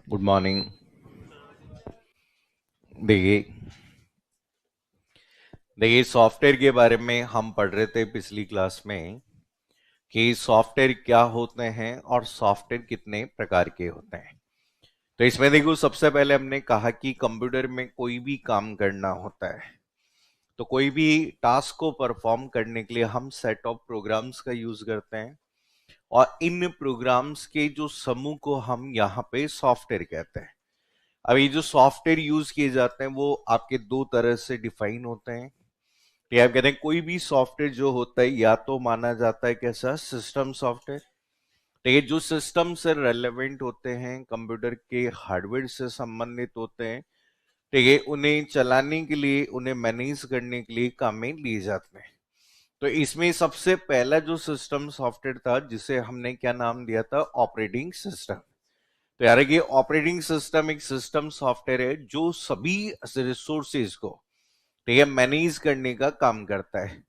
Good morning. देखिए देखिए software के बारे में हम पढ़ रहे थे पिछली क्लास में कि सॉफ्टवेयर क्या होते हैं और सॉफ्टवेयर कितने प्रकार के होते हैं। तो इसमें देखो, सबसे पहले हमने कहा कि कंप्यूटर में कोई भी काम करना होता है, तो कोई भी टास्क को परफॉर्म करने के लिए हम सेट ऑफ प्रोग्राम्स का यूज करते हैं, और इन प्रोग्राम्स के जो समूह को हम यहाँ पे सॉफ्टवेयर कहते हैं। अब ये जो सॉफ्टवेयर यूज किए जाते हैं वो आपके दो तरह से डिफाइन होते हैं। ये आप कहते हैं कोई भी सॉफ्टवेयर जो होता है या तो माना जाता है कैसा सिस्टम सॉफ्टवेयर। तो ये जो सिस्टम से रेलेवेंट होते हैं, कंप्यूटर के हार्डवेयर से संबंधित होते हैं, ठीक है, उन्हें चलाने के लिए, उन्हें मैनेज करने के लिए काम में लिए जाते हैं। तो इसमें सबसे पहला जो सिस्टम सॉफ्टवेयर था जिसे हमने क्या नाम दिया था, ऑपरेटिंग सिस्टम। तो यार ये ऑपरेटिंग सिस्टम एक सिस्टम सॉफ्टवेयर है जो सभी रिसोर्सेज को, ठीक है, मैनेज करने का काम करता है।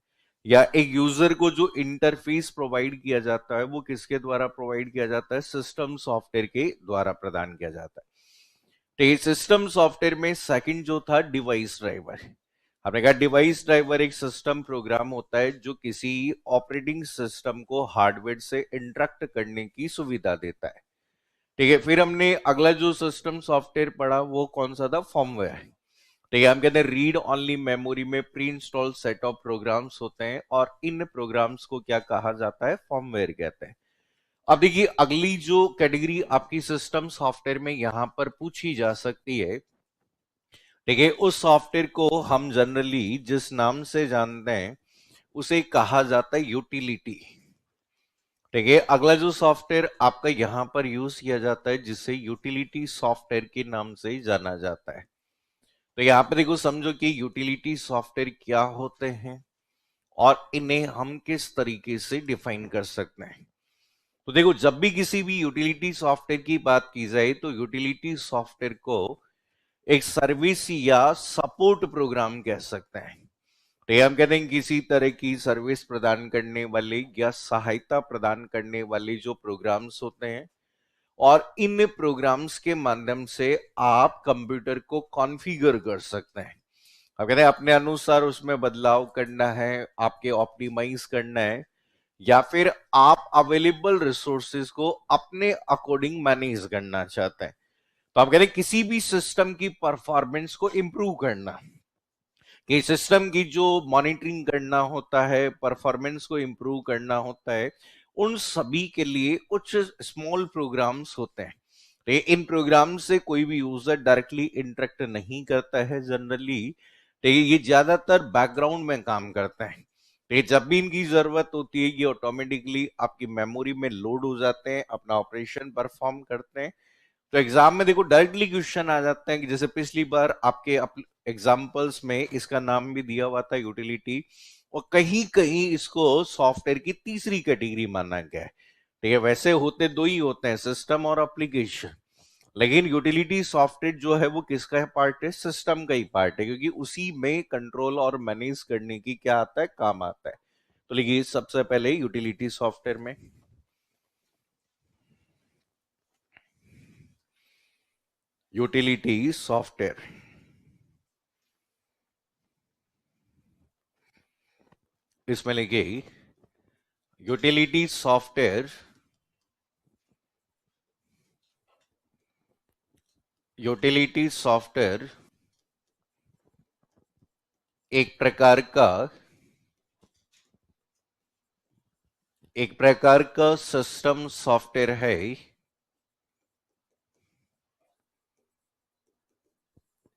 या एक यूजर को जो इंटरफेस प्रोवाइड किया जाता है वो किसके द्वारा प्रोवाइड किया जाता है, सिस्टम सॉफ्टवेयर के द्वारा प्रदान किया जाता है। तो ये सिस्टम सॉफ्टवेयर में सेकंड जो था, डिवाइस ड्राइवर। हमने कहा डिवाइस ड्राइवर एक सिस्टम प्रोग्राम होता है जो किसी ऑपरेटिंग सिस्टम को हार्डवेयर से इंटरेक्ट करने की सुविधा देता है। ठीक है, फिर हमने अगला जो सिस्टम सॉफ्टवेयर पढ़ा वो कौन सा था, फर्मवेयर। ठीक है, हम कहते हैं रीड ओनली मेमोरी में pre install set of programs होते हैं, और इन प्रोग्राम्स को क्या कहा जाता है, फर्मवेयर कहते हैं। अब देखिए अगली जो कैटेगरी आपकी सिस्टम सॉफ्टवेयर में यहां पर पूछी जा सकती है, ठीक है, उस सॉफ्टवेयर को हम जनरली जिस नाम से जानते हैं उसे कहा जाता है यूटिलिटी। ठीक है, अगला जो सॉफ्टवेयर आपका यहां पर यूज किया जाता है जिसे यूटिलिटी सॉफ्टवेयर के नाम से जाना जाता है। तो यहां पर देखो, समझो कि यूटिलिटी सॉफ्टवेयर क्या होते हैं और इन्हें हम किस तरीके से डिफाइन कर सकते हैं। तो देखो, जब भी किसी भी यूटिलिटी सॉफ्टवेयर की बात की जाए तो यूटिलिटी सॉफ्टवेयर को एक सर्विस या सपोर्ट प्रोग्राम कह सकते हैं। तो ये हम कहते हैं किसी तरह की सर्विस प्रदान करने वाले या सहायता प्रदान करने वाले जो प्रोग्राम्स होते हैं, और इन प्रोग्राम्स के माध्यम से आप कंप्यूटर को कॉन्फ़िगर कर सकते हैं। अब कहते हैं अपने अनुसार उसमें बदलाव करना है, आपके ऑप्टिमाइज करना है, या फिर आप अवेलेबल रिसोर्सेज को अपने अकॉर्डिंग मैनेज करना चाहते हैं। तो आप कहते हैं किसी भी सिस्टम की परफॉर्मेंस को इंप्रूव करना, कि सिस्टम की जो मॉनिटरिंग करना होता है, परफॉर्मेंस को इंप्रूव करना होता है, उन सभी के लिए कुछ स्मॉल प्रोग्राम्स होते हैं। तो इन प्रोग्राम से कोई भी यूजर डायरेक्टली इंटरेक्ट नहीं करता है जनरली। तो ये ज्यादातर बैकग्राउंड में काम करते हैं। तो ये जब भी इनकी जरूरत होती है ये ऑटोमेटिकली आपकी मेमोरी में लोड हो जाते हैं, अपना ऑपरेशन परफॉर्म करते हैं। तो एग्जाम में देखो डायरेक्टली क्वेश्चन आ जाता है कि जैसे पिछली बार आपके एग्जाम्पल्स में इसका नाम भी दिया हुआ था यूटिलिटी, और कहीं कहीं इसको सॉफ्टवेयर की तीसरी कैटेगरी माना गया है। ठीक है, वैसे होते दो ही होते हैं, सिस्टम और एप्लीकेशन, लेकिन यूटिलिटी सॉफ्टवेयर जो है वो किसका है, पार्ट है, सिस्टम का ही पार्ट है, क्योंकि उसी में कंट्रोल और मैनेज करने की क्या आता है, काम आता है। तो देखिए सबसे पहले यूटिलिटी सॉफ्टवेयर में, यूटिलिटी सॉफ्टवेयर, इसमें लिखिए यूटिलिटी सॉफ्टवेयर। यूटिलिटी सॉफ्टवेयर एक प्रकार का सिस्टम सॉफ्टवेयर है।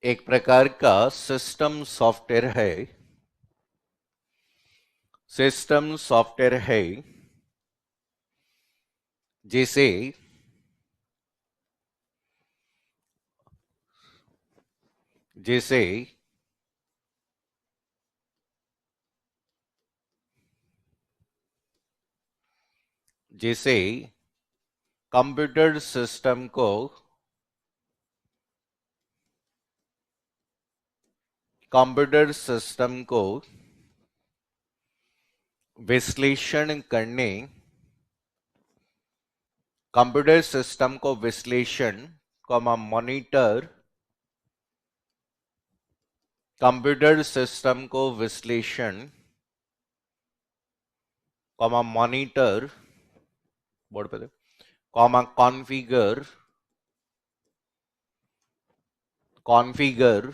एक प्रकार का सिस्टम सॉफ्टवेयर है, सिस्टम सॉफ्टवेयर है जिसे जिसे जिसे कंप्यूटर सिस्टम को कंप्यूटर सिस्टम को विश्लेषण करने कंप्यूटर सिस्टम को विश्लेषण कॉमा मॉनिटर कंप्यूटर सिस्टम को विश्लेषण, कॉमा मॉनिटर बोर्ड पे, comma configure, configure,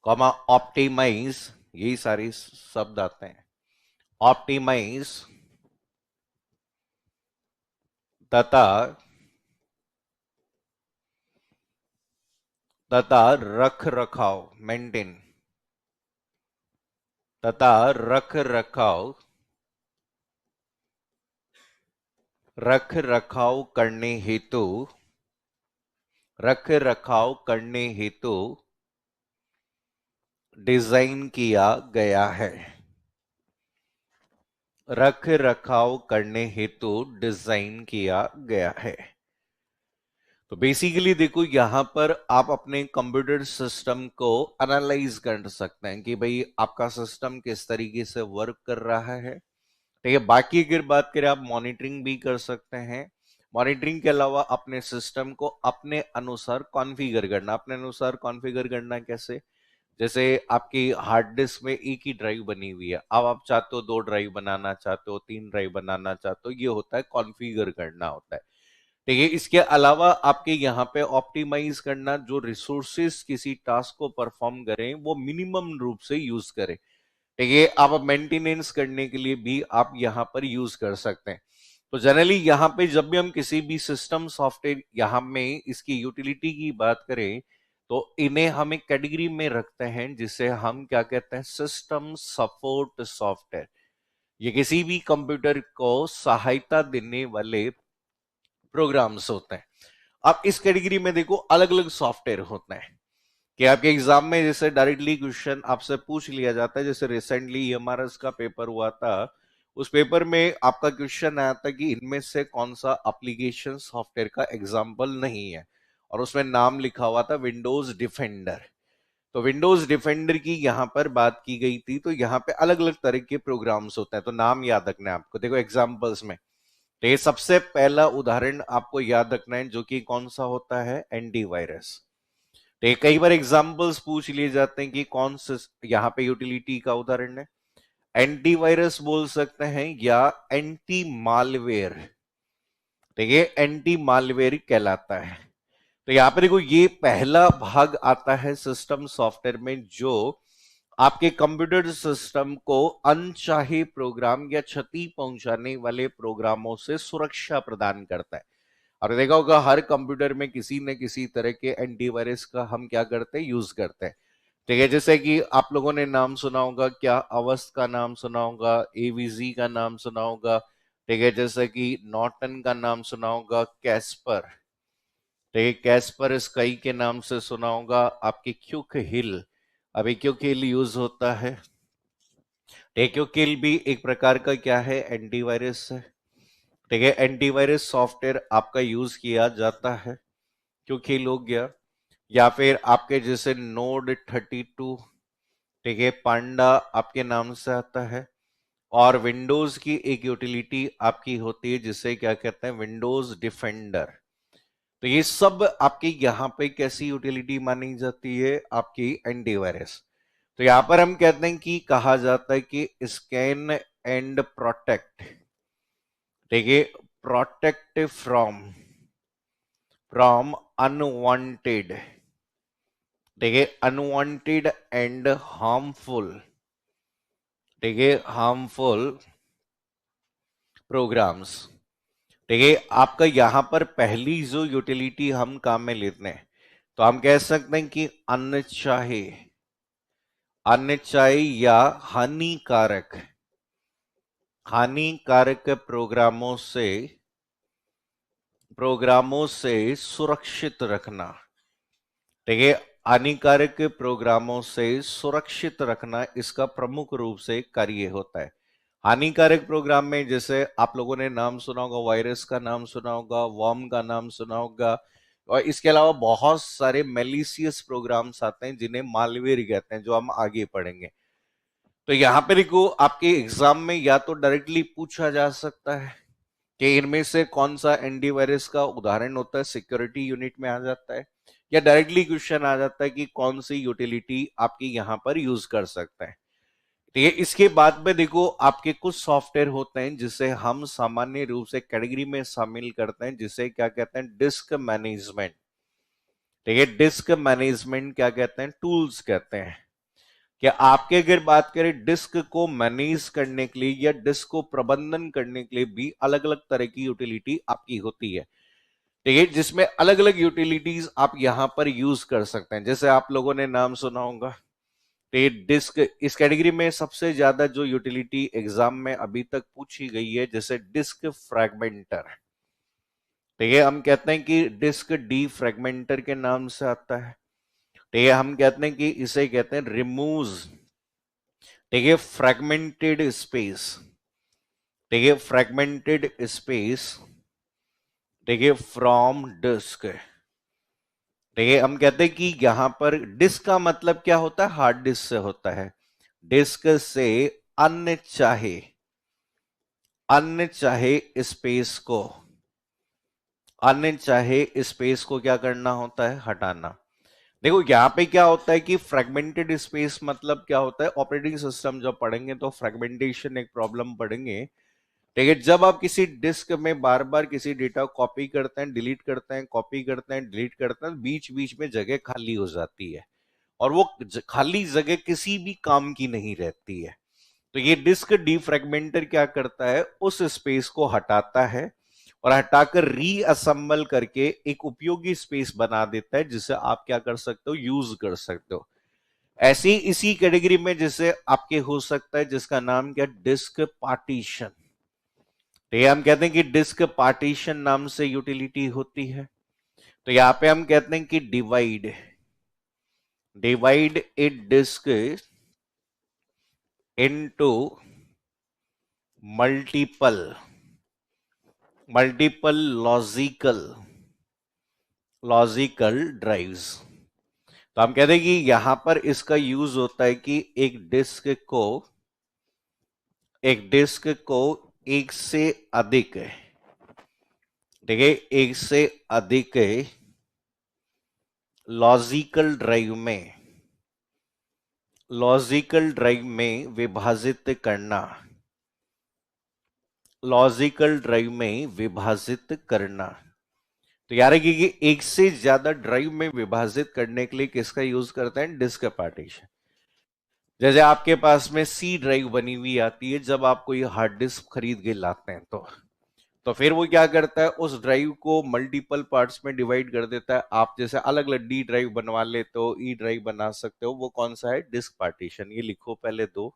comma optimise, यही सारे शब्द आते हैं, ऑप्टिमाइज तथा रख रखाव, मेंटेन तथा रख रखाव करने हेतु डिजाइन किया गया है, रख रखाव करने हेतु डिजाइन किया गया है। तो बेसिकली देखो यहां पर आप अपने कंप्यूटर सिस्टम को एनालाइज कर सकते हैं कि भाई आपका सिस्टम किस तरीके से वर्क कर रहा है। ठीक है, बाकी अगर बात करें आप मॉनिटरिंग भी कर सकते हैं। मॉनिटरिंग के अलावा अपने सिस्टम को अपने अनुसार कॉन्फ़िगर करना, अपने अनुसार कॉन्फ़िगर करना कैसे, जैसे आपकी हार्ड डिस्क में एक ही ड्राइव बनी हुई है, अब आप चाहते हो 2 ड्राइव बनाना चाहते हो, 3 ड्राइव बनाना चाहते हो, ये होता है कॉन्फ़िगर करना होता है। ठीक है, इसके अलावा आपके यहाँ पे ऑप्टिमाइज करना, जो रिसोर्सेस किसी टास्क को परफॉर्म करें वो मिनिमम रूप से यूज करें। ठीक है, आप मेंटेनेंस करने के लिए भी आप यहाँ पर यूज कर सकते हैं। तो जनरली यहाँ पे जब भी हम किसी भी सिस्टम सॉफ्टवेयर यहाँ में इसकी यूटिलिटी की बात करें तो इन्हें हम एक कैटेगरी में रखते हैं जिसे हम क्या कहते हैं, सिस्टम सपोर्ट सॉफ्टवेयर। ये किसी भी कंप्यूटर को सहायता देने वाले प्रोग्राम्स होते हैं। अब इस कैटेगरी में देखो अलग अलग सॉफ्टवेयर होते हैं कि आपके एग्जाम में जैसे डायरेक्टली क्वेश्चन आपसे पूछ लिया जाता है, जैसे रिसेंटली एमआरएस का पेपर हुआ था, उस पेपर में आपका क्वेश्चन आया था कि इनमें से कौन सा एप्लीकेशन सॉफ्टवेयर का एग्जाम्पल नहीं है, और उसमें नाम लिखा हुआ था विंडोज डिफेंडर। तो विंडोज डिफेंडर की यहां पर बात की गई थी। तो यहाँ पे अलग अलग तरह के प्रोग्राम्स होते हैं, तो नाम याद रखना है आपको। देखो एग्जाम्पल्स में तो ये सबसे पहला उदाहरण आपको याद रखना है, जो कि कौन सा होता है, एंटीवायरस। तो ये कई बार एग्जांपल्स पूछ लिए जाते हैं कि कौन सा यहाँ पे यूटिलिटी का उदाहरण है। एंटीवायरस बोल सकते हैं या एंटी मालवेयर। ठीक है, एंटी मालवेयर कहलाता है। तो यहां पे देखो ये पहला भाग आता है सिस्टम सॉफ्टवेयर में, जो आपके कंप्यूटर सिस्टम को अनचाहे प्रोग्राम या क्षति पहुंचाने वाले प्रोग्रामों से सुरक्षा प्रदान करता है। और देखा होगा हर कंप्यूटर में किसी न किसी तरह के एंटीवायरस का हम क्या करते हैं, यूज करते हैं। ठीक है, जैसे कि आप लोगों ने नाम सुना होगा, क्या अवस्थ का नाम सुना होगा, एवीजी का नाम सुना होगा। ठीक है, जैसे कि नॉर्टन का नाम सुना होगा, कैस्पर। ठीक है, कैस्पर स्काई के नाम से सुना होगा, आपके क्यूक हिल, अभी क्यूक हिल यूज होता है। टेक्यो किल भी एक प्रकार का क्या है, एंटीवायरस है। ठीक है, एंटीवायरस सॉफ्टवेयर आपका यूज किया जाता है, क्योंकि लोग गया, या फिर आपके जैसे नोड 32, ठीक है, पांडा आपके नाम से आता है। और विंडोज की एक यूटिलिटी आपकी होती है जिसे क्या कहते हैं, विंडोज डिफेंडर। तो ये सब आपकी यहाँ पे कैसी यूटिलिटी मानी जाती है, आपकी एंटीवायरस। तो यहां पर हम कहते हैं कि कहा जाता है कि स्कैन एंड प्रोटेक्ट। ठीक है, प्रोटेक्ट फ्रॉम अनवांटेड, ठीक है, अनवांटेड एंड हार्मफुल, ठीक है, हार्मफुल प्रोग्राम्स। ठीक है, आपका यहां पर पहली जो यूटिलिटी हम काम में लेते हैं, तो हम कह सकते हैं कि अनचाहे, अनचाहे या हानिकारक, हानिकारक प्रोग्रामों से सुरक्षित रखना। ठीक है, हानिकारक प्रोग्रामों से सुरक्षित रखना इसका प्रमुख रूप से कार्य होता है। हानिकारक प्रोग्राम में जैसे आप लोगों ने नाम सुना होगा, वायरस का नाम सुना होगा, वर्म का नाम सुना होगा, और इसके अलावा बहुत सारे मेलिशियस प्रोग्राम्स आते हैं जिन्हें मालवेयर कहते हैं, जो हम आगे पढ़ेंगे। तो यहां पर देखो आपके एग्जाम में या तो डायरेक्टली पूछा जा सकता है कि इनमें से कौन सा एंटीवायरस का उदाहरण होता है, सिक्योरिटी यूनिट में आ जाता है, या डायरेक्टली क्वेश्चन आ जाता है कि कौन सी यूटिलिटी आपकी यहां पर यूज कर सकते हैं। ठीक है, इसके बाद में देखो आपके कुछ सॉफ्टवेयर होते हैं जिसे हम सामान्य रूप से कैटेगरी में शामिल करते हैं, जिसे क्या कहते हैं, डिस्क मैनेजमेंट। ठीक है, डिस्क मैनेजमेंट क्या कहते हैं, टूल्स कहते हैं। कि आपके अगर बात करें डिस्क को मैनेज करने के लिए या डिस्क को प्रबंधन करने के लिए भी अलग अलग तरह की यूटिलिटी आपकी होती है। ठीक है, जिसमें अलग अलग यूटिलिटीज आप यहां पर यूज कर सकते हैं। जैसे आप लोगों ने नाम सुना होगा, तो ये डिस्क, इस कैटेगरी में सबसे ज्यादा जो यूटिलिटी एग्जाम में अभी तक पूछी गई है, जैसे डिस्क फ्रैगमेंटर। ठीक है, हम कहते हैं कि डिस्क डी फ्रैगमेंटर के नाम से आता है। ठीक है, हम कहते हैं कि इसे कहते हैं रिमूव, ठीक है, फ्रैगमेंटेड स्पेस। ठीक है, फ्रैगमेंटेड स्पेस, ठीक है, फ्रॉम डिस्क। ठीक है, हम कहते हैं कि यहां पर डिस्क का मतलब क्या होता है, हार्ड डिस्क से होता है। डिस्क से अनचाहे अनचाहे स्पेस को अनचाहे स्पेस को क्या करना होता है, हटाना। देखो यहां पे क्या होता है कि फ्रेगमेंटेड स्पेस मतलब क्या होता है, ऑपरेटिंग सिस्टम जब पढ़ेंगे तो फ्रेगमेंटेशन एक प्रॉब्लम पढ़ेंगे। ठीक है, जब आप किसी डिस्क में बार बार किसी डेटा कॉपी करते हैं, डिलीट करते हैं, कॉपी करते हैं, डिलीट करते हैं, बीच बीच में जगह खाली हो जाती है, और वो खाली जगह किसी भी काम की नहीं रहती है। तो ये डिस्क डीफ्रैगमेंटर क्या करता है, उस स्पेस को हटाता है और हटाकर रीअसेंबल करके एक उपयोगी स्पेस बना देता है, जिसे आप क्या कर सकते हो, यूज कर सकते हो। ऐसे ही इसी कैटेगरी में जैसे आपके हो सकता है जिसका नाम क्या, डिस्क पार्टीशन। तो ये हम कहते हैं कि डिस्क पार्टीशन नाम से यूटिलिटी होती है। तो यहां पे हम कहते हैं कि divide divide a disk into multiple multiple logical drives. तो हम कहते हैं कि यहां पर इसका यूज होता है कि एक डिस्क को एक से अधिक, ठीक है, एक से अधिक लॉजिकल ड्राइव में विभाजित करना, लॉजिकल ड्राइव में विभाजित करना। तो यार कि एक से ज्यादा ड्राइव में विभाजित करने के लिए किसका यूज करते हैं, डिस्क पार्टीशन। जैसे आपके पास में सी ड्राइव बनी हुई आती है, जब आप कोई हार्ड डिस्क खरीद के लाते हैं तो फिर वो क्या करता है, उस ड्राइव को मल्टीपल पार्ट्स में डिवाइड कर देता है। आप जैसे अलग अलग डी ड्राइव बनवा लेते हो, ई ड्राइव बना सकते हो, वो कौन सा है, डिस्क पार्टीशन। ये लिखो पहले दो।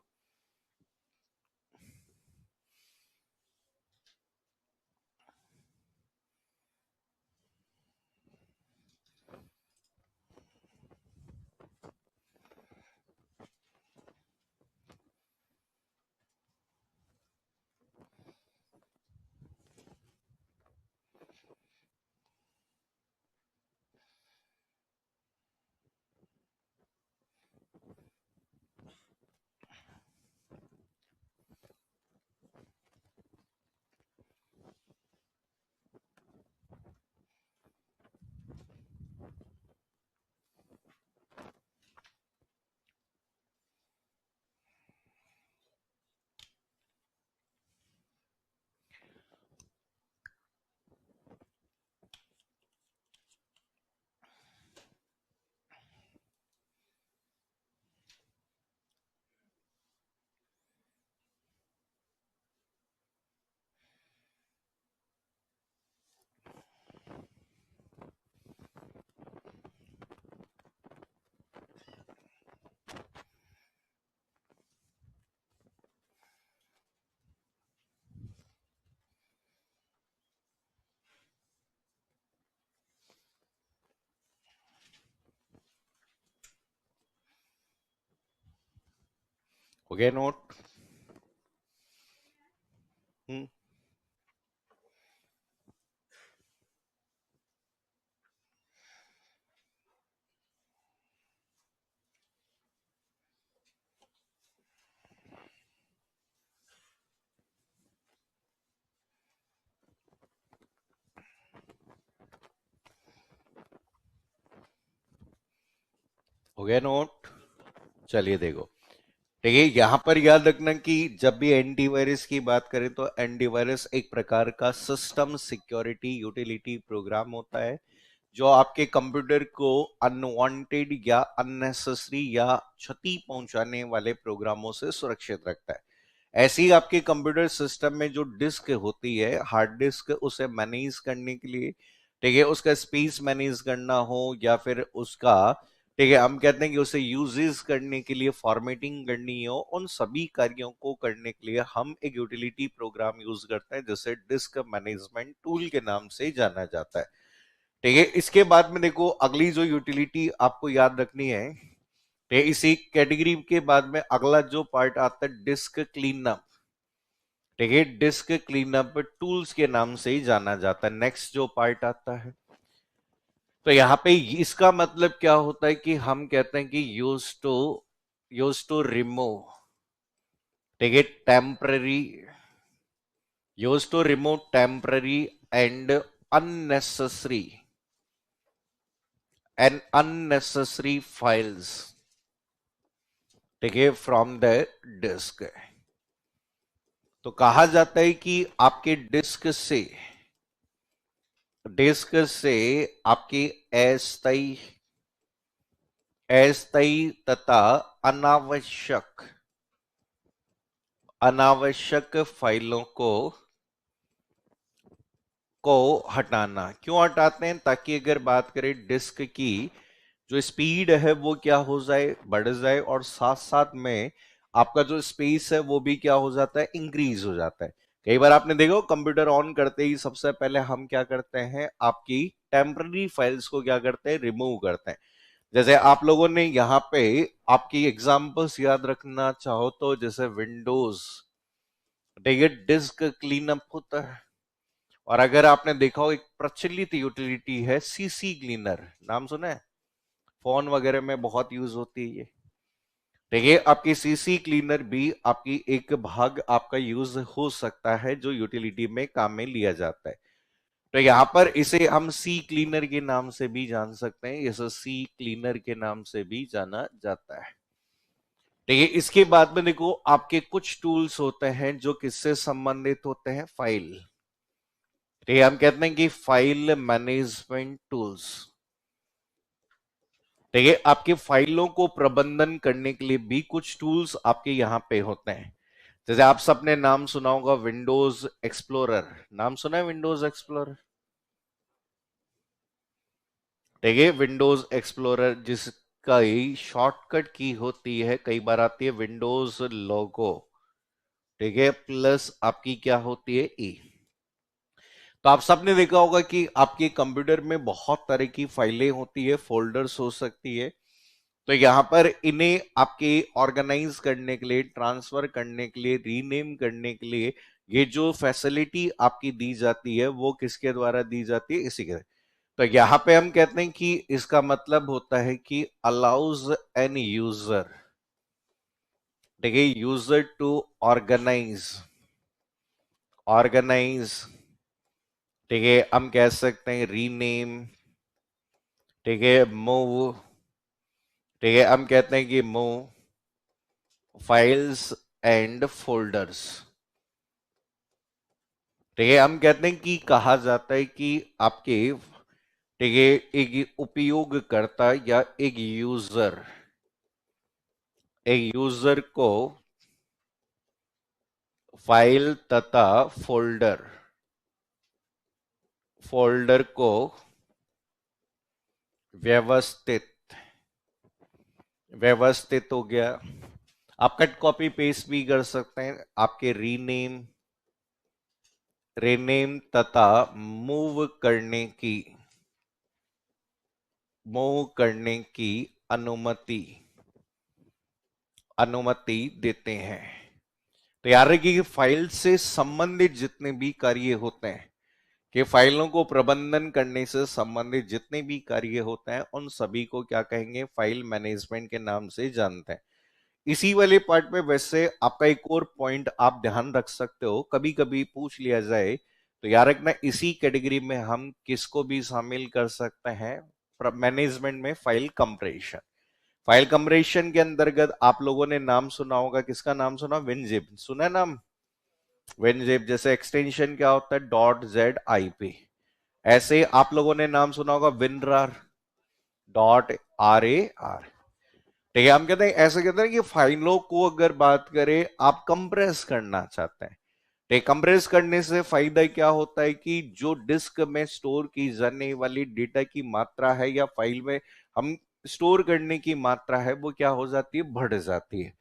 हो गया नोट? हम्म। हो गया नोट? चलिए देखो, ठीक है, यहां पर याद रखना कि जब भी एंटीवायरस की बात करें तो एंटीवायरस एक प्रकार का सिस्टम सिक्योरिटी यूटिलिटी प्रोग्राम होता है जो आपके कंप्यूटर को अनवांटेड या अननेसेसरी या क्षति पहुंचाने वाले प्रोग्रामों से सुरक्षित रखता है। ऐसे ही आपके कंप्यूटर सिस्टम में जो डिस्क होती है, हार्ड डिस्क, उसे मैनेज करने के लिए, ठीक है, उसका स्पेस मैनेज करना हो या फिर उसका, ठीक है, हम कहते हैं कि उसे यूजेस करने के लिए फॉर्मेटिंग करनी हो, उन सभी कार्यों को करने के लिए हम एक यूटिलिटी प्रोग्राम यूज करते हैं जिसे डिस्क मैनेजमेंट टूल के नाम से जाना जाता है। ठीक है, इसके बाद में देखो अगली जो यूटिलिटी आपको याद रखनी है, ठीक है, इसी कैटेगरी के बाद में अगला जो पार्ट आता है डिस्क क्लीनअप। ठीक है, डिस्क क्लीनअप टूल्स के नाम से ही जाना जाता है। नेक्स्ट जो पार्ट आता है, तो यहां पे इसका मतलब क्या होता है कि हम कहते हैं कि यूज टू रिमूव, ठीक है, temporary, use to remove temporary and unnecessary unnecessary files, ठीक है, फ्रॉम द डिस्क। तो कहा जाता है कि आपके डिस्क से आपकी अस्थायी अस्थायी तथा अनावश्यक अनावश्यक फाइलों को हटाना। क्यों हटाते हैं? ताकि अगर बात करें डिस्क की जो स्पीड है वो क्या हो जाए, बढ़ जाए, और साथ साथ में आपका जो स्पेस है वो भी क्या हो जाता है, इंक्रीज हो जाता है। कई बार आपने देखो कंप्यूटर ऑन करते ही सबसे पहले हम क्या करते हैं, आपकी टेम्पररी फाइल्स को क्या करते हैं, रिमूव करते हैं। जैसे आप लोगों ने यहाँ पे आपकी एग्जांपल्स याद रखना चाहो तो जैसे विंडोज, ठीक है, डिस्क क्लीनअप होता है। और अगर आपने देखा हो, एक प्रचलित यूटिलिटी है सीसी क्लीनर, नाम सुना है? फोन वगैरह में बहुत यूज होती है ये। देखिए, आपकी सीसी क्लीनर भी आपकी एक भाग आपका यूज हो सकता है जो यूटिलिटी में काम में लिया जाता है। तो यहां पर इसे हम सी क्लीनर के नाम से भी जान सकते हैं, इसे सी क्लीनर के नाम से भी जाना जाता है। देखिए, इसके बाद में देखो आपके कुछ टूल्स होते हैं जो किससे संबंधित होते हैं, फाइल। ठीक है, हम कहते हैं कि फाइल मैनेजमेंट टूल्स। ठीक है, आपके फाइलों को प्रबंधन करने के लिए भी कुछ टूल्स आपके यहां पे होते हैं। जैसे आप सबने नाम सुना होगा विंडोज एक्सप्लोरर, नाम सुना है विंडोज एक्सप्लोरर? ठीक है, विंडोज एक्सप्लोरर जिसका शॉर्टकट की होती है, कई बार आती है विंडोज लोगो, ठीक है, प्लस आपकी क्या होती है, ई। तो आप सबने देखा होगा कि आपके कंप्यूटर में बहुत तरह की फाइलें होती है, फोल्डर्स हो सकती है। तो यहां पर इन्हें आपके ऑर्गेनाइज करने के लिए, ट्रांसफर करने के लिए, रीनेम करने के लिए, ये जो फैसिलिटी आपकी दी जाती है वो किसके द्वारा दी जाती है, इसी के। तो यहां पे हम कहते हैं कि इसका मतलब होता है कि अलाउज एन यूजर, ठीक है, यूजर टू ऑर्गेनाइज ऑर्गेनाइज ठीक है, हम कह सकते हैं रीनेम, ठीक है, मूव, ठीक है, हम कहते हैं कि मूव फाइल्स एंड फोल्डर्स। ठीक है, हम कहते हैं कि कहा जाता है कि आपके, ठीक है, एक उपयोगकर्ता या एक यूजर को फाइल तथा फोल्डर फोल्डर को व्यवस्थित व्यवस्थित हो गया। आप कट कॉपी पेस्ट भी कर सकते हैं, आपके रीनेम तथा मूव करने की अनुमति अनुमति देते हैं। तो याद रखिए कि फाइल से संबंधित जितने भी कार्य होते हैं, कि फाइलों को प्रबंधन करने से संबंधित जितने भी कार्य होते हैं, उन सभी को क्या कहेंगे, फाइल मैनेजमेंट के नाम से जानते हैं। इसी वाले पार्ट में वैसे आपका एक और पॉइंट आप ध्यान रख सकते हो, कभी कभी पूछ लिया जाए तो याद रखना, इसी कैटेगरी में हम किसको भी शामिल कर सकते हैं मैनेजमेंट में, फाइल कंप्रेशन। फाइल कंप्रेशन के अंतर्गत आप लोगों ने नाम सुना होगा, किसका नाम सुना? विनजिप सुना है नाम? विनजिप जैसे एक्सटेंशन क्या होता है? .z-ip। ऐसे आप लोगों ने नाम सुना होगा विनरार, .rar। ठीक है, हम कहते हैं, ऐसे कहते हैं कि फाइलों को अगर बात करें, आप कंप्रेस करना चाहते हैं। ठीक, कंप्रेस करने से फायदा क्या होता है कि जो डिस्क में स्टोर की जाने वाली डेटा की मात्रा है या फाइल में हम स्टोर करने की मात्रा है, वो क्या हो जाती है? बढ़ जाती है।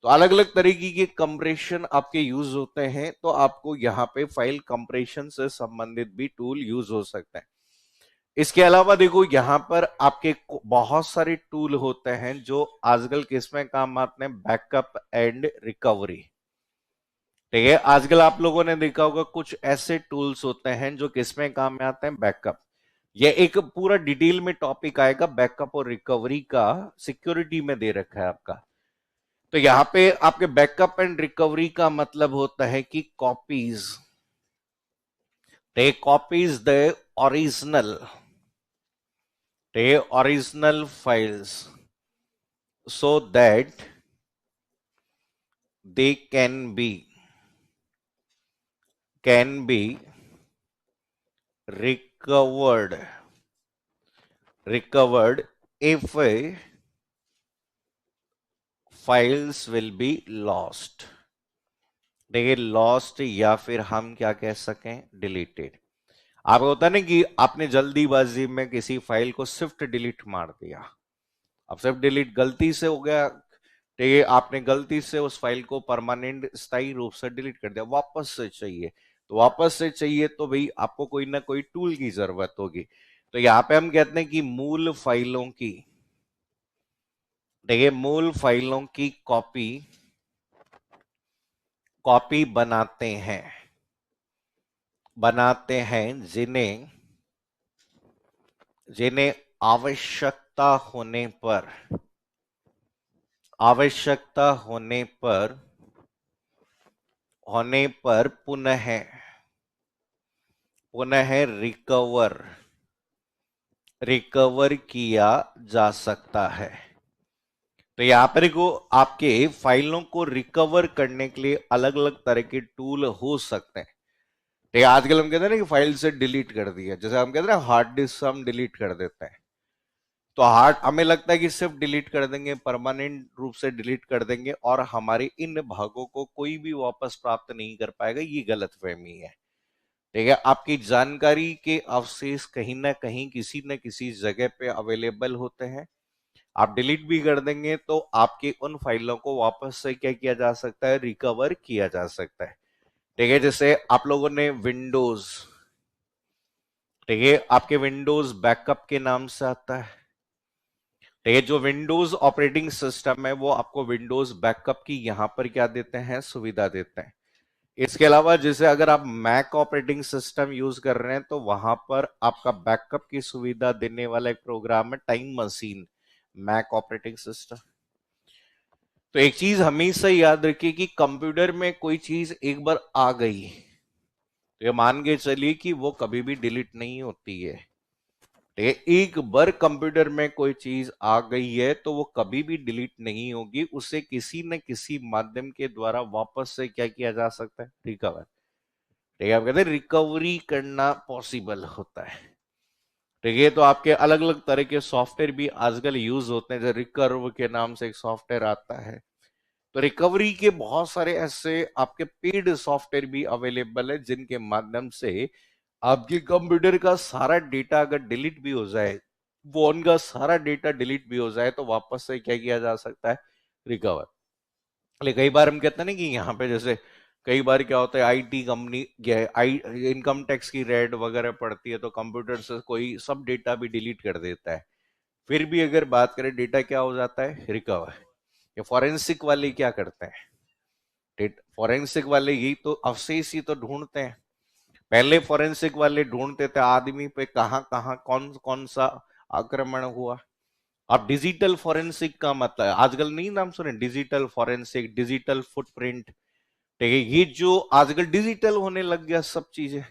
तो अलग अलग तरीके के कंप्रेशन आपके यूज होते हैं, तो आपको यहाँ पे फाइल कंप्रेशन से संबंधित भी टूल यूज हो सकते हैं। इसके अलावा देखो, यहां पर आपके बहुत सारे टूल होते हैं जो आजकल किसमें काम आते हैं? Backup and recovery. ठीक है, आजकल आप लोगों ने देखा होगा कुछ ऐसे टूल्स होते हैं जो किसमें काम में आते हैं? बैकअप। ये एक पूरा डिटेल में टॉपिक आएगा बैकअप और रिकवरी का, सिक्योरिटी में दे रखा है आपका। तो यहां पे आपके बैकअप एंड रिकवरी का मतलब होता है कि copies, take copies the original, take original files so that they can be recovered if files will be lost। देखिए, लॉस्ट या फिर हम क्या कह सकें? डिलीटेड। आपको होता है ना कि आपने जल्दीबाजी में किसी फाइल को शिफ्ट डिलीट मार दिया। अब शिफ्ट डिलीट गलती से हो गया, ठीक है, आपने गलती से उस फाइल को परमानेंट स्थायी रूप से डिलीट कर दिया, वापस से चाहिए। तो वापस से चाहिए तो भाई आपको कोई ना कोई टूल की जरूरत होगी। तो यहां पे हम कहते हैं कि मूल फाइलों की, देखिए, मूल फाइलों की कॉपी बनाते हैं जिन्हें जिन्हें आवश्यकता होने पर पुनः रिकवर किया जा सकता है। तो यहां पर को आपके फाइलों को रिकवर करने के लिए अलग अलग तरह के टूल हो सकते हैं। तो आजकल हम कहते हैं ना कि फाइल से डिलीट कर दिया, जैसे हम कहते हैं ना हार्ड डिस्क हम डिलीट कर देते हैं। तो हार्ड, हमें लगता है कि सिर्फ डिलीट कर देंगे, परमानेंट रूप से डिलीट कर देंगे और हमारे इन भागों को कोई भी वापस प्राप्त नहीं कर पाएगा, ये गलतफहमी है। ठीक है, आपकी जानकारी के अवशेष कहीं ना कहीं किसी न किसी जगह पे अवेलेबल होते हैं। आप डिलीट भी कर देंगे तो आपके उन फाइलों को वापस से क्या किया जा सकता है? रिकवर किया जा सकता है। ठीक है, जैसे आप लोगों ने विंडोज, ठीक है, आपके विंडोज बैकअप के नाम से आता है। ठीक है, जो विंडोज ऑपरेटिंग सिस्टम है वो आपको विंडोज बैकअप की यहां पर क्या देते हैं? सुविधा देते हैं। इसके अलावा जैसे अगर आप मैक ऑपरेटिंग सिस्टम यूज कर रहे हैं तो वहां पर आपका बैकअप की सुविधा देने वाला एक प्रोग्राम है time machine, Mac operating system. तो एक चीज हमेशा याद रखिए कि कंप्यूटर में कोई चीज एक बार आ गई तो ये मान के चलिए कि वो कभी भी डिलीट नहीं होती है। एक बार कंप्यूटर में कोई चीज आ गई है तो वो कभी भी डिलीट नहीं होगी, उसे किसी न किसी माध्यम के द्वारा वापस से क्या किया जा सकता है? रिकवर। ठीक है, आप कहते हैं रिकवरी करना पॉसिबल होता है। ठीक है, तो आपके अलग अलग तरह के सॉफ्टवेयर भी आजकल यूज होते हैं, जैसे रिकर्व के नाम से एक सॉफ्टवेयर आता है। तो रिकवरी के बहुत सारे ऐसे आपके पेड सॉफ्टवेयर भी अवेलेबल है जिनके माध्यम से आपके कंप्यूटर का सारा डेटा अगर डिलीट भी हो जाए, वो उनका सारा डेटा डिलीट भी हो जाए तो वापस से क्या किया जा सकता है? रिकवर। लेकिन कई बार हम कहते हैं ना कि यहाँ पे जैसे कई बार क्या होता है, आईटी कंपनी इनकम टैक्स की रेड वगैरह पड़ती है तो कंप्यूटर से कोई सब डेटा भी डिलीट कर देता है। फिर भी अगर बात करें, डेटा क्या हो जाता है? रिकवर। ये फॉरेंसिक वाले क्या करते हैं? फॉरेंसिक वाले ही तो अवशेष ही तो ढूंढते हैं। पहले फॉरेंसिक वाले ढूंढते थे आदमी पे कहां कहां कौन कौन सा आक्रमण हुआ। अब डिजिटल फॉरेंसिक का मतलब है, आजकल नहीं नाम सुने? Digital forensic, digital footprint. ठीक है, ये जो आजकल डिजिटल होने लग गया सब चीजें,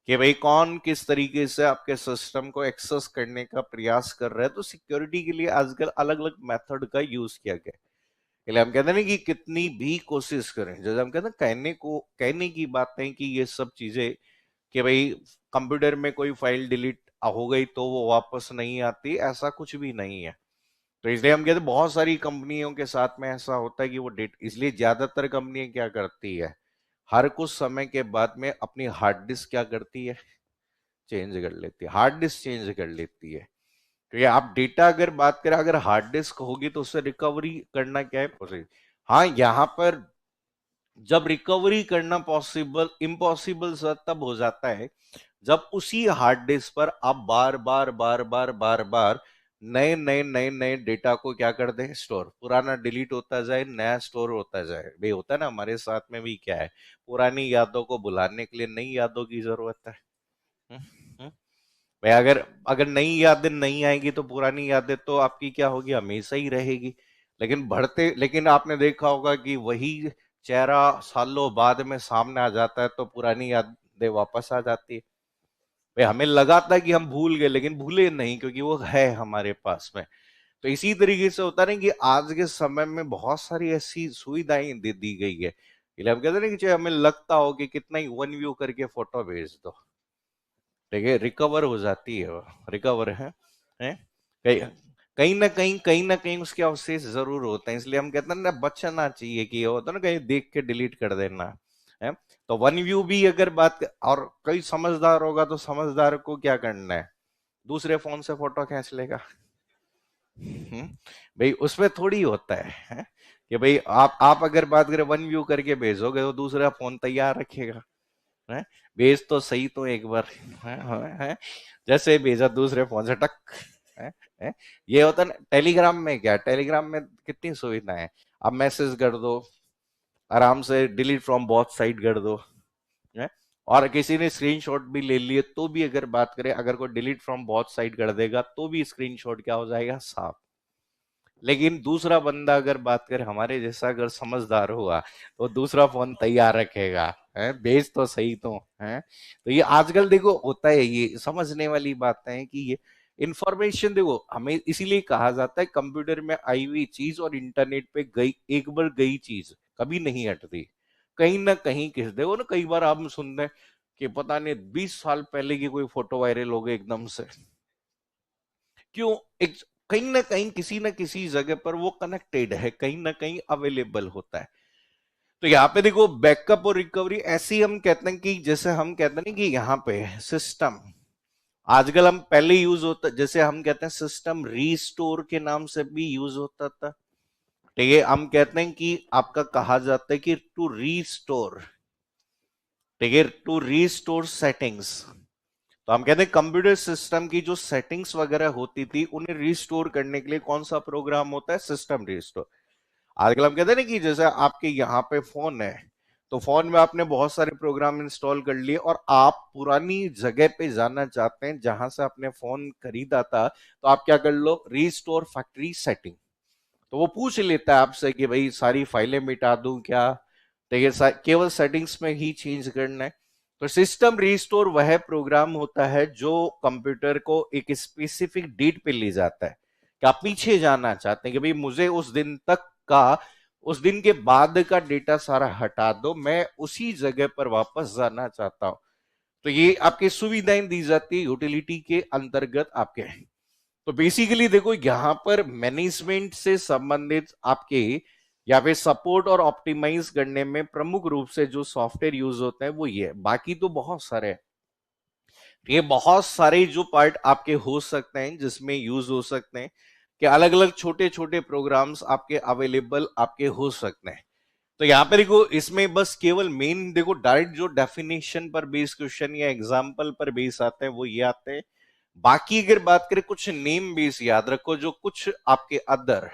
कि भाई कौन किस तरीके से आपके सिस्टम को एक्सेस करने का प्रयास कर रहा है। तो सिक्योरिटी के लिए आजकल अलग अलग मेथड का यूज किया गया है। इसलिए हम कहते हैं ना कि कितनी भी कोशिश करें, जैसे हम कहते हैं कहने की बातें कि ये सब चीजें कि भाई कंप्यूटर में कोई फाइल डिलीट हो गई तो वो वापस नहीं आती, ऐसा कुछ भी नहीं है। तो इसलिए हम कहते हैं बहुत सारी कंपनियों के साथ में ऐसा होता है कि वो डेट, इसलिए ज्यादातर कंपनियां क्या करती है, हर कुछ समय के बाद में अपनी हार्ड डिस्क क्या करती है, चेंज कर लेती है, हार्ड डिस्क चेंज कर लेती है। तो ये आप डेटा अगर बात करें, अगर हार्ड डिस्क होगी तो उससे रिकवरी करना क्या है, पॉसिबल। हाँ, यहाँ पर जब रिकवरी करना पॉसिबल इम्पॉसिबल सर तब हो जाता है जब उसी हार्ड डिस्क पर आप बार बार बार बार बार बार नए डेटा को क्या कर दें, स्टोर, पुराना डिलीट होता जाए, नया स्टोर होता जाए। भाई होता है ना, हमारे साथ में भी क्या है, पुरानी यादों को भुलाने के लिए नई यादों की जरूरत है। हम्म, हम्म। भाई अगर अगर नई यादें नहीं आएगी तो पुरानी यादें तो आपकी क्या होगी, हमेशा ही रहेगी। लेकिन आपने देखा होगा कि वही चेहरा सालों बाद में सामने आ जाता है तो पुरानी यादें वापस आ जाती है। भाई हमें लगा था कि हम भूल गए, लेकिन भूले नहीं, क्योंकि वो है हमारे पास में। तो इसी तरीके से होता है ना कि आज के समय में बहुत सारी ऐसी सुविधाएं दे दी गई है। इसलिए हम कहते हैं ना कि चाहे हमें लगता हो कि कितना ही वन व्यू करके फोटो भेज दो, ठीक है, रिकवर हो जाती है, वो रिकवर है? कहीं कहीं ना कहीं उसके अवशेष जरूर होते हैं। इसलिए हम कहते हैं ना, बचना चाहिए कि ये होता है ना कहीं देख के डिलीट कर देना है। तो वन व्यू भी अगर और कोई समझदार होगा तो समझदार को क्या करना है, दूसरे फोन से फोटो खींच लेगा। हम्म, भाई उसमें थोड़ी होता है कि भाई आप अगर बात करें वन व्यू करके भेजोगे तो दूसरा फोन तैयार रखेगा, है? भेज तो सही तो एक बार, है? जैसे भेजा दूसरे फोन से टक, है? है? ये होता ना टेलीग्राम में, क्या टेलीग्राम में कितनी सुविधाएं है। आप मैसेज कर दो, आराम से डिलीट फ्रॉम बोथ साइड कर दो, है? और किसी ने स्क्रीनशॉट भी ले लिए तो भी अगर बात करें, अगर कोई डिलीट फ्रॉम बोथ साइड कर देगा तो भी स्क्रीनशॉट क्या हो जाएगा, साफ। लेकिन दूसरा बंदा अगर बात करे हमारे जैसा, अगर समझदार हुआ तो दूसरा फोन तैयार रखेगा, है? भेज तो सही तो, है? तो ये आजकल देखो होता है, ये समझने वाली बात है कि ये इंफॉर्मेशन देखो, हमें इसीलिए कहा जाता है कंप्यूटर में आई हुई चीज और इंटरनेट पे गई, एक बार गई चीज कभी नहीं हटती। कहीं ना कहीं किस देखो ना, कई बार आप सुनते हैं कि पता नहीं 20 साल पहले की कोई फोटो वायरल हो गई एकदम से, क्यों? एक कहीं ना कहीं किसी न किसी जगह पर वो कनेक्टेड है, कहीं ना कहीं अवेलेबल होता है। तो यहाँ पे देखो बैकअप और रिकवरी ऐसे ही हम कहते हैं कि जैसे हम कहते हैं कि यहाँ पे सिस्टम, आजकल हम पहले यूज होता, जैसे हम कहते हैं सिस्टम रीस्टोर के नाम से भी यूज होता था। ठीक है, हम कहते हैं कि आपका कहा जाता है कि टू रीस्टोर, ठीक है, टू रीस्टोर सेटिंग्स। तो हम कहते हैं कंप्यूटर सिस्टम की जो सेटिंग्स वगैरह होती थी उन्हें रिस्टोर करने के लिए कौन सा प्रोग्राम होता है, सिस्टम रिस्टोर। आजकल हम कहते हैं ना कि जैसे आपके यहाँ पे फोन है, तो फोन में आपने बहुत सारे प्रोग्राम इंस्टॉल कर लिए और आप पुरानी जगह पे जाना चाहते हैं जहां से आपने फोन खरीदा था, तो आप क्या कर लो, रिस्टोर फैक्ट्री सेटिंग। तो वो पूछ लेता है आपसे कि भाई सारी फाइलें मिटा दूं क्या, तो ये केवल सेटिंग्स में ही चेंज करना है। तो सिस्टम रिस्टोर वह प्रोग्राम होता है जो कंप्यूटर को एक स्पेसिफिक डेट पे ले जाता है कि आप पीछे जाना चाहते हैं कि भाई मुझे उस दिन तक का, उस दिन के बाद का डेटा सारा हटा दो, मैं उसी जगह पर वापस जाना चाहता हूं। तो ये आपकी सुविधाएं दी जाती है यूटिलिटी के अंतर्गत आपके। तो बेसिकली देखो यहां पर मैनेजमेंट से संबंधित आपके या फिर सपोर्ट और ऑप्टिमाइज करने में प्रमुख रूप से जो सॉफ्टवेयर यूज होते हैं वो ये है, बाकी तो बहुत सारे हैं। ये बहुत सारे जो पार्ट आपके हो सकते हैं जिसमें यूज हो सकते हैं, कि अलग अलग छोटे छोटे प्रोग्राम्स आपके अवेलेबल आपके हो सकते हैं। तो यहाँ पे देखो इसमें बस केवल मेन देखो डायरेक्ट जो डेफिनेशन पर बेस्ड क्वेश्चन या एग्जाम्पल पर बेस आते हैं वो ये आते हैं। बाकी अगर बात करें कुछ नेम बेस याद रखो, जो कुछ आपके अदर,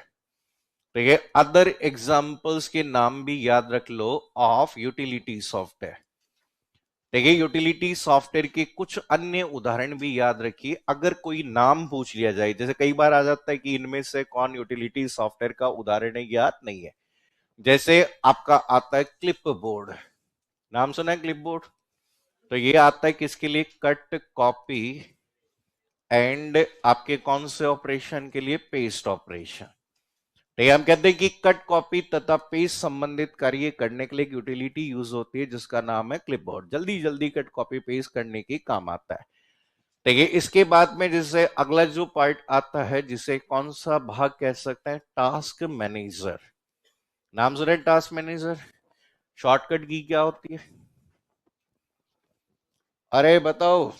ठीक है, अदर एग्जाम्पल्स के नाम भी याद रख लो ऑफ यूटिलिटी सॉफ्टवेयर। ठीक है, यूटिलिटी सॉफ्टवेयर के कुछ अन्य उदाहरण भी याद रखिए। अगर कोई नाम पूछ लिया जाए, जैसे कई बार आ जाता है कि इनमें से कौन यूटिलिटी सॉफ्टवेयर का उदाहरण है, याद नहीं है। जैसे आपका आता है क्लिप बोर्ड, नाम सुना है क्लिप बोर्ड? तो ये आता है किसके लिए? कट, कॉपी एंड आपके कौन से ऑपरेशन के लिए? Paste operation. तो ये हम कहते हैं कि कट, कॉपी तथा पेस्ट संबंधित कार्य करने के लिए एक यूटिलिटी यूज होती है जिसका नाम है क्लिपबोर्ड। जल्दी जल्दी कट, कॉपी, पेस्ट करने के काम आता है। तो ये इसके बाद में जैसे अगला जो पार्ट आता है जिसे कौन सा भाग कह सकते हैं? Task manager. नाम सुने टास्क मैनेजर? शॉर्टकट की क्या होती है? अरे बताओ।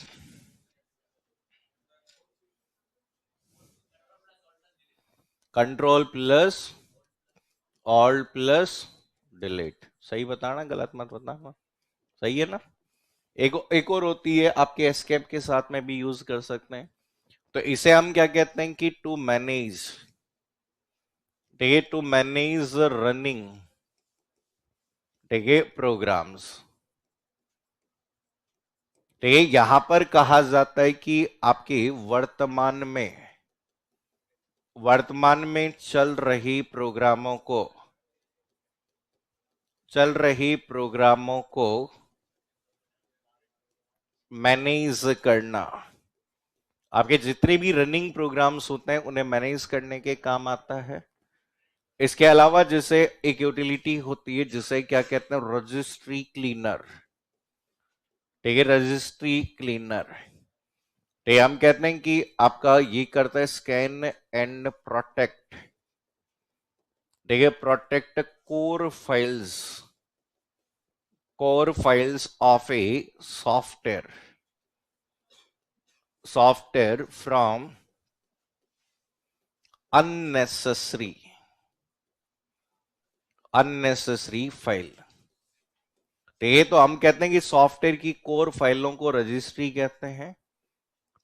Control plus alt plus delete. सही बताना, गलत मत बताना। सही है ना? एक और होती है आपके एस्केप के साथ में भी यूज कर सकते हैं। तो इसे हम क्या कहते हैं कि to manage, to manage running programs. तो ये यहां पर कहा जाता है कि आपके वर्तमान में चल रही प्रोग्रामों को मैनेज करना। आपके जितने भी रनिंग प्रोग्राम्स होते हैं उन्हें मैनेज करने के काम आता है। इसके अलावा जैसे एक यूटिलिटी होती है जिसे क्या कहते हैं? Registry cleaner. ठीक है, रजिस्ट्री क्लीनर। तो ये हम कहते हैं कि आपका ये करता है स्कैन एंड प्रोटेक्ट। ठीक है, protect core files of a software from unnecessary file. तो ये तो हम कहते हैं कि सॉफ्टवेयर की कोर फाइलों को रजिस्ट्री कहते हैं।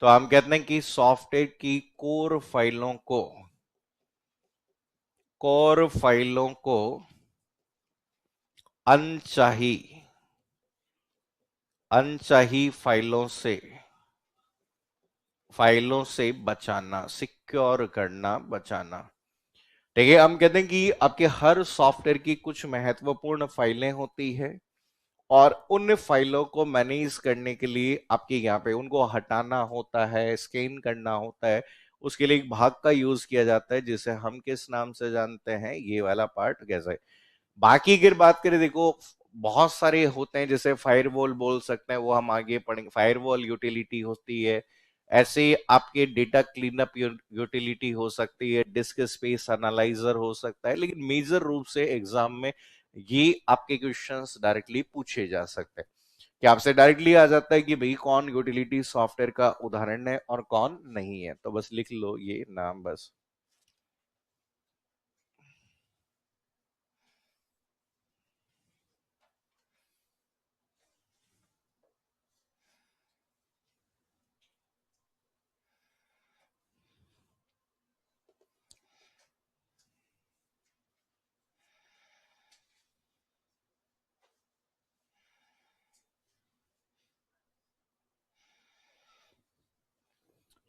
तो हम कहते हैं कि सॉफ्टवेयर की कोर फाइलों को अनचाही फाइलों से बचाना, सिक्योर करना, बचाना। ठीक है, हम कहते हैं कि आपके हर सॉफ्टवेयर की कुछ महत्वपूर्ण फाइलें होती है और उन फाइलों को मैनेज करने के लिए आपके यहाँ पे उनको हटाना होता है, स्कैन करना होता है। उसके लिए एक भाग का यूज किया जाता है जिसे हम किस नाम से जानते हैं? ये वाला पार्ट कैसे। बाकी अगर बात करें, देखो बहुत सारे होते हैं, जैसे फायरवॉल बोल सकते हैं, वो हम आगे पढ़ेंगे। फायरवॉल यूटिलिटी होती है। ऐसे आपके डेटा क्लीनअप यूटिलिटी हो सकती है, डिस्क स्पेस एनालाइजर हो सकता है। लेकिन मेजर रूप से एग्जाम में ये आपके क्वेश्चंस डायरेक्टली पूछे जा सकते हैं कि आपसे डायरेक्टली आ जाता है कि भाई कौन यूटिलिटी सॉफ्टवेयर का उदाहरण है और कौन नहीं है। तो बस लिख लो ये नाम बस।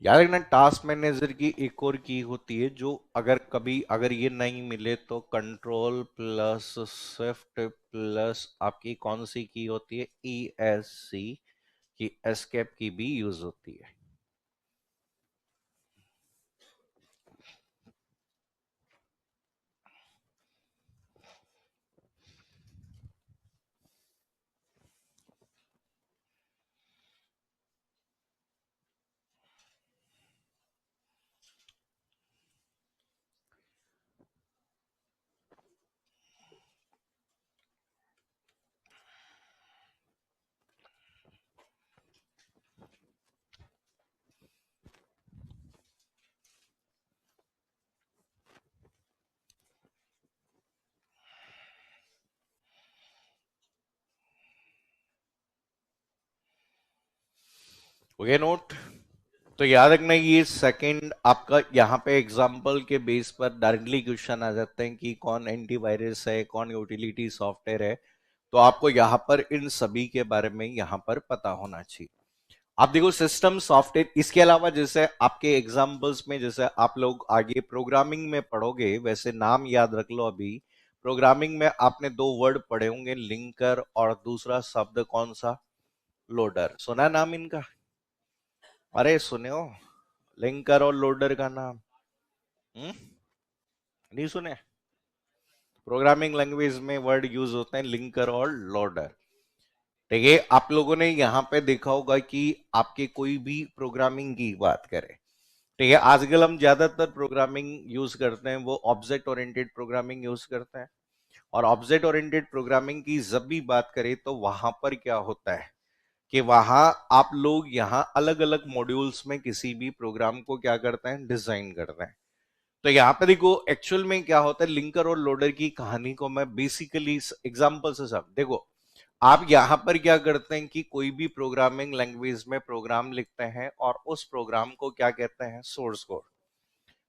याद रखना, टास्क मैनेजर की एक और की होती है जो अगर ये नहीं मिले तो कंट्रोल प्लस शिफ्ट प्लस आपकी कौन सी की होती है? ESC की, एस्केप की भी यूज होती है। Okay, note. तो याद रखना, ये सेकंड आपका यहाँ पे एग्जाम्पल के बेस पर डायरेक्टली क्वेश्चन आ जाते हैं कि कौन एंटीवायरस है, कौन यूटिलिटी सॉफ्टवेयर है। तो आपको यहाँ पर इन सभी के बारे में यहाँ पर पता होना चाहिए। आप देखो सिस्टम सॉफ्टवेयर, इसके अलावा जैसे आपके एग्जाम्पल्स में जैसे आप लोग आगे प्रोग्रामिंग में पढ़ोगे, वैसे नाम याद रख लो। अभी प्रोग्रामिंग में आपने दो वर्ड पढ़े होंगे, लिंकर और दूसरा शब्द कौन सा? लोडर, सुना नाम इनका? अरे सुने हो लिंकर और लोडर का नाम? हम्म, नहीं सुने? प्रोग्रामिंग लैंग्वेज में वर्ड यूज होते हैं लिंकर और लोडर। देखिए आप लोगों ने यहाँ पे देखा होगा कि आपके कोई भी प्रोग्रामिंग की बात करें, ठीक है, आजकल हम ज्यादातर प्रोग्रामिंग यूज करते हैं वो ऑब्जेक्ट ओरिएंटेड प्रोग्रामिंग यूज करते हैं। और ऑब्जेक्ट ओरिएंटेड प्रोग्रामिंग की जब भी बात करें तो वहां पर क्या होता है कि वहां आप लोग यहाँ अलग अलग मॉड्यूल्स में किसी भी प्रोग्राम को क्या करते हैं, डिजाइन करते हैं। तो यहाँ पे देखो एक्चुअल में क्या होता है, लिंकर और लोडर की कहानी को मैं बेसिकली एग्जांपल से सब देखो। आप यहां पर क्या करते हैं कि कोई भी प्रोग्रामिंग लैंग्वेज में प्रोग्राम लिखते हैं और उस प्रोग्राम को क्या कहते हैं, सोर्स कोड।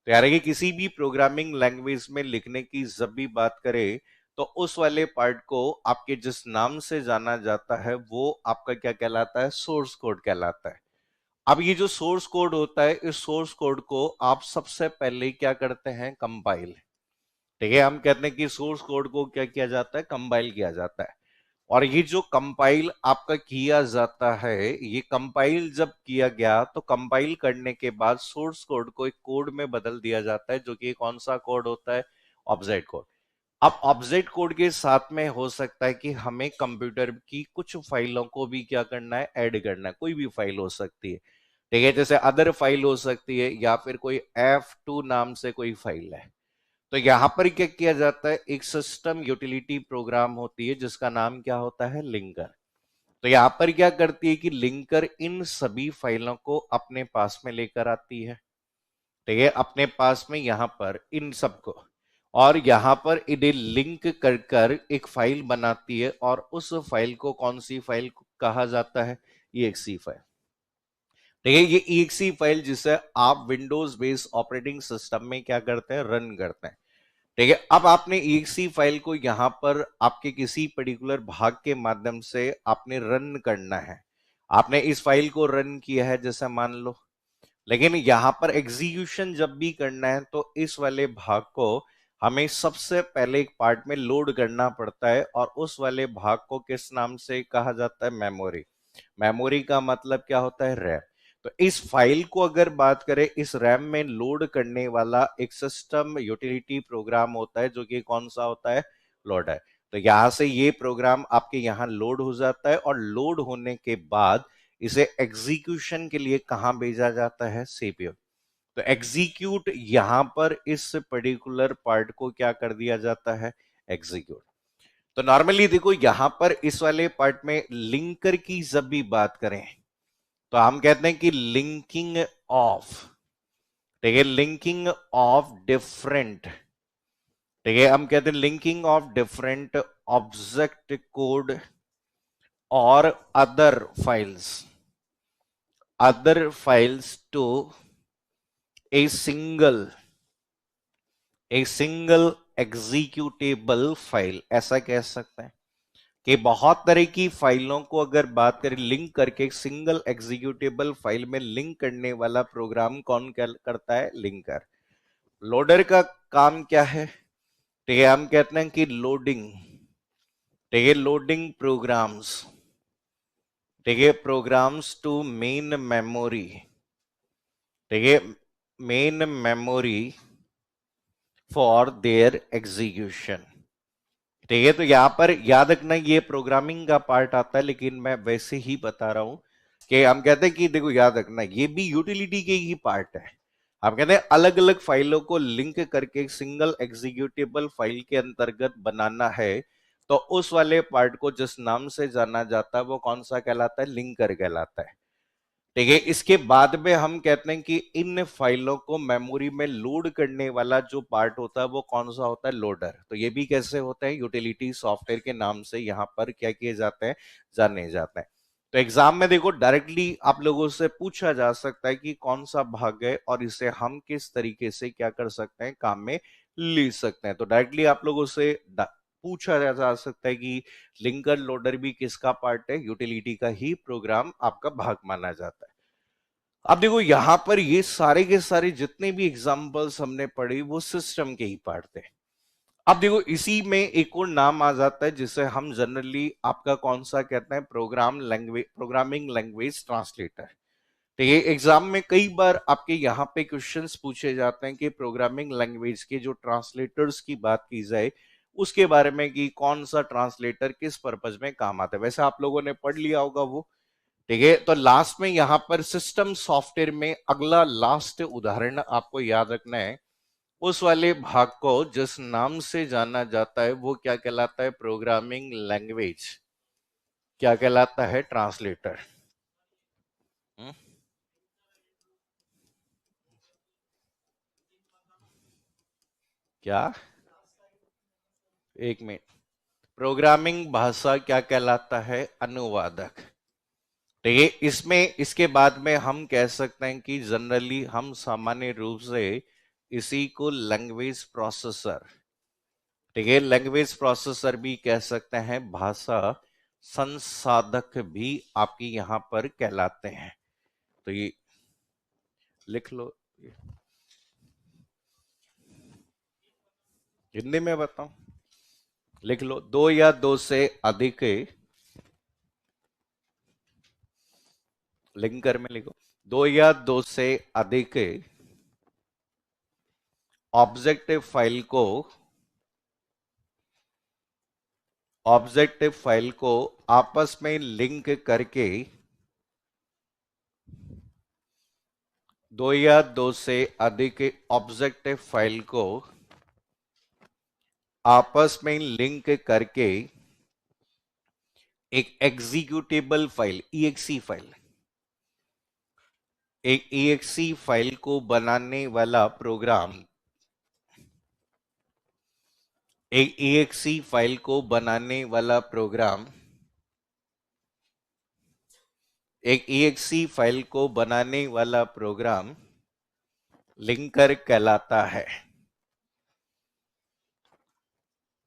तो यार कि किसी भी प्रोग्रामिंग लैंग्वेज में लिखने की जब भी बात करें तो उस वाले पार्ट को आपके जिस नाम से जाना जाता है वो आपका क्या कहलाता है, सोर्स कोड कहलाता है। अब ये जो सोर्स कोड होता है इस सोर्स कोड को आप सबसे पहले क्या करते हैं, कंपाइल। ठीक है, हम कहते हैं कि सोर्स कोड को क्या किया जाता है, कंपाइल किया जाता है। और ये जो कंपाइल आपका किया जाता है, ये कंपाइल जब किया गया तो कंपाइल करने के बाद सोर्स कोड को एक कोड में बदल दिया जाता है, जो कि कौन सा कोड होता है, ऑब्जेक्ट कोड। अब ऑब्जेक्ट कोड के साथ में हो सकता है कि हमें कंप्यूटर की कुछ फाइलों को भी क्या करना है, ऐड करना है। कोई भी फाइल हो सकती है, ठीक है, जैसे अदर फाइल हो सकती है या फिर कोई F2 नाम से कोई फाइल है। तो यहां पर क्या किया जाता है, एक सिस्टम यूटिलिटी प्रोग्राम होती है जिसका नाम क्या होता है, लिंकर। तो यहां पर क्या करती है कि लिंकर इन सभी फाइलों को अपने पास में लेकर आती है, ठीक है, अपने पास में यहां पर इन सबको, और यहां पर इन्हें लिंक कर कर एक फाइल बनाती है और उस फाइल को कौन सी फाइल कहा जाता है, EXE फाइल। ठीक है, ये EXE फाइल जिसे आप विंडोज बेस्ड ऑपरेटिंग सिस्टम में क्या करते हैं, रन करते हैं। ठीक है, अब आपने EXE फाइल को यहां पर आपके किसी पर्टिकुलर भाग के माध्यम से आपने रन करना है। आपने इस फाइल को रन किया है जैसे मान लो, लेकिन यहां पर एग्जीक्यूशन जब भी करना है तो इस वाले भाग को हमें सबसे पहले एक पार्ट में लोड करना पड़ता है और उस वाले भाग को किस नाम से कहा जाता है, मेमोरी। मेमोरी का मतलब क्या होता है, रैम। तो इस फाइल को अगर बात करें, इस रैम में लोड करने वाला एक सिस्टम यूटिलिटी प्रोग्राम होता है जो कि कौन सा होता है, लोडर। तो यहां से ये प्रोग्राम आपके यहां लोड हो जाता है और लोड होने के बाद इसे एग्जीक्यूशन के लिए कहां भेजा जाता है, सीपीयू। तो एग्जीक्यूट यहां पर इस पर्टिकुलर पार्ट को क्या कर दिया जाता है, एग्जीक्यूट। तो नॉर्मली देखो यहां पर इस वाले पार्ट में लिंकर की जब भी बात करें तो हम कहते हैं कि लिंकिंग ऑफ, ठीक है, लिंकिंग ऑफ डिफरेंट, ठीक है, हम कहते हैं linking of different object code और other files to a single executable file, ऐसा कह सकते हैं कि बहुत तरह की फाइलों को अगर बात करें लिंक करके सिंगल एग्जीक्यूटेबल फाइल में लिंक करने वाला प्रोग्राम कौन करता है, लिंकर। लोडर का काम क्या है, ठीक है, हम कहते हैं कि लोडिंग, ठीक है, लोडिंग प्रोग्राम्स, ठीक है, प्रोग्राम्स टू मेन मेमोरी, ठीक है, main memory for their execution. ठीक है, तो यहां पर याद रखना ये प्रोग्रामिंग का पार्ट आता है, लेकिन मैं वैसे ही बता रहा हूं कि हम कहते हैं कि देखो याद रखना ये भी यूटिलिटी के ही पार्ट है। हम कहते हैं अलग अलग फाइलों को लिंक करके सिंगल एग्जीक्यूटेबल फाइल के अंतर्गत बनाना है, तो उस वाले पार्ट को जिस नाम से जाना जाता है वो कौन सा कहलाता है, लिंकर कहलाता है। ठीक है, इसके बाद में हम कहते हैं कि इन फाइलों को मेमोरी में लोड करने वाला जो पार्ट होता है वो कौन सा होता है, लोडर। तो ये भी कैसे होता है, यूटिलिटी सॉफ्टवेयर के नाम से यहां पर क्या किए जाते हैं, जाने जाते हैं। तो एग्जाम में देखो डायरेक्टली आप लोगों से पूछा जा सकता है कि कौन सा भाग है और इसे हम किस तरीके से क्या कर सकते हैं, काम में ले सकते हैं। तो डायरेक्टली आप लोगों से पूछा जा सकता है कि लिंकर लोडर भी किसका पार्ट है, यूटिलिटी का ही प्रोग्राम आपका भाग माना जाता है। अब देखो यहां पर ये सारे के सारे जितने भी एग्जांपल्स हमने पढ़े वो सिस्टम के ही पार्ट थे। अब देखो इसी में एक और नाम आ जाता है जिसे हम जनरली आपका कौन सा कहते हैं, प्रोग्रामिंग लैंग्वेज ट्रांसलेटर। तो ये एग्जाम में कई बार आपके यहाँ पे क्वेश्चंस पूछे जाते हैं कि प्रोग्रामिंग लैंग्वेज के जो ट्रांसलेटर्स की बात की जाए उसके बारे में कि कौन सा ट्रांसलेटर किस पर्पज में काम आता है। वैसे आप लोगों ने पढ़ लिया होगा वो, ठीक है। तो लास्ट में यहां पर सिस्टम सॉफ्टवेयर में अगला लास्ट उदाहरण आपको याद रखना है, उस वाले भाग को जिस नाम से जाना जाता है वो क्या कहलाता है, प्रोग्रामिंग लैंग्वेज क्या कहलाता है, ट्रांसलेटर। हम्म? क्या, एक मिनट, प्रोग्रामिंग भाषा क्या कहलाता है, अनुवादक। तो ये इसमें इसके बाद में हम कह सकते हैं कि जनरली हम सामान्य रूप से इसी को लैंग्वेज प्रोसेसर, ठीक है, लैंग्वेज प्रोसेसर भी कह सकते हैं, भाषा संसाधक भी आपकी यहां पर कहलाते हैं। तो ये लिख लो, हिंदी में बताऊं, लिख लो, दो या दो से अधिक, लिंकर में लिखो, दो या दो से अधिक ऑब्जेक्टिव फाइल को आपस में लिंक करके, दो या दो से अधिक ऑब्जेक्टिव फाइल को आपस में लिंक करके एक एग्जीक्यूटेबल फाइल, ईएक्सी फाइल, एक ईएक्सी फाइल को बनाने वाला प्रोग्राम, एक ईएक्सी फाइल को बनाने वाला प्रोग्राम, एक ईएक्सी फाइल को बनाने वाला प्रोग्राम लिंकर कहलाता है।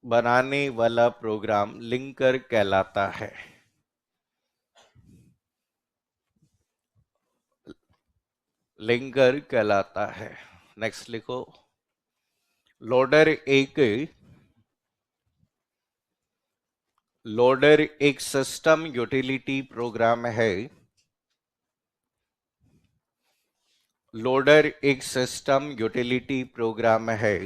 बनाने वाला प्रोग्राम लिंकर कहलाता है। लिंकर कहलाता है। नेक्स्ट लिखो, लोडर एक सिस्टम यूटिलिटी प्रोग्राम है। लोडर एक सिस्टम यूटिलिटी प्रोग्राम है।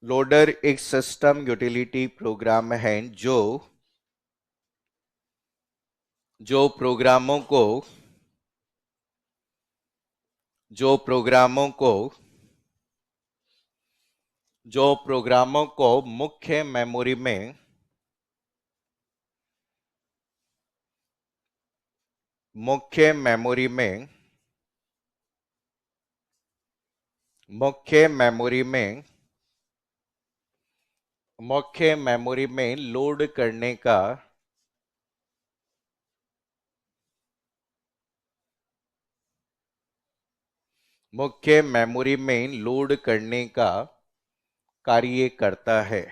लोडर एक सिस्टम यूटिलिटी प्रोग्राम है जो प्रोग्रामों को जो प्रोग्रामों को मुख्य मेमोरी में मुख्य मेमोरी में मुख्य मेमोरी में मुख्य मेमोरी में लोड करने का मुख्य मेमोरी में लोड करने का कार्य करता है।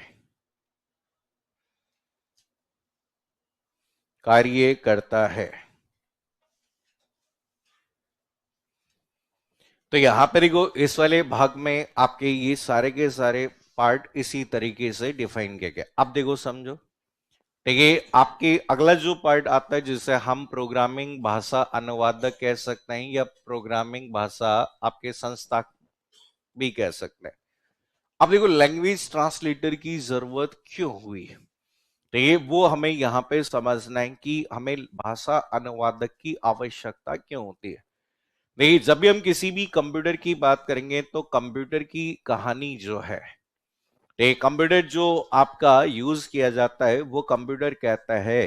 कार्य करता है। तो यहां पर देखो इस वाले भाग में आपके ये सारे के सारे पार्ट इसी तरीके से डिफाइन किए गए। अब देखो समझो, ठीक है, आपके अगला जो पार्ट आता है जिसे हम प्रोग्रामिंग भाषा अनुवादक कह सकते हैं या प्रोग्रामिंग भाषा आपके संस्था भी कह सकते हैं। अब देखो लैंग्वेज ट्रांसलेटर की जरूरत क्यों हुई, तो ये वो हमें यहां पे समझना है कि हमें भाषा अनुवादक की आवश्यकता क्यों होती है। नहीं, जब भी हम किसी भी कंप्यूटर की बात करेंगे तो कंप्यूटर की कहानी जो है, एक कंप्यूटर जो आपका यूज किया जाता है वो कंप्यूटर कहता है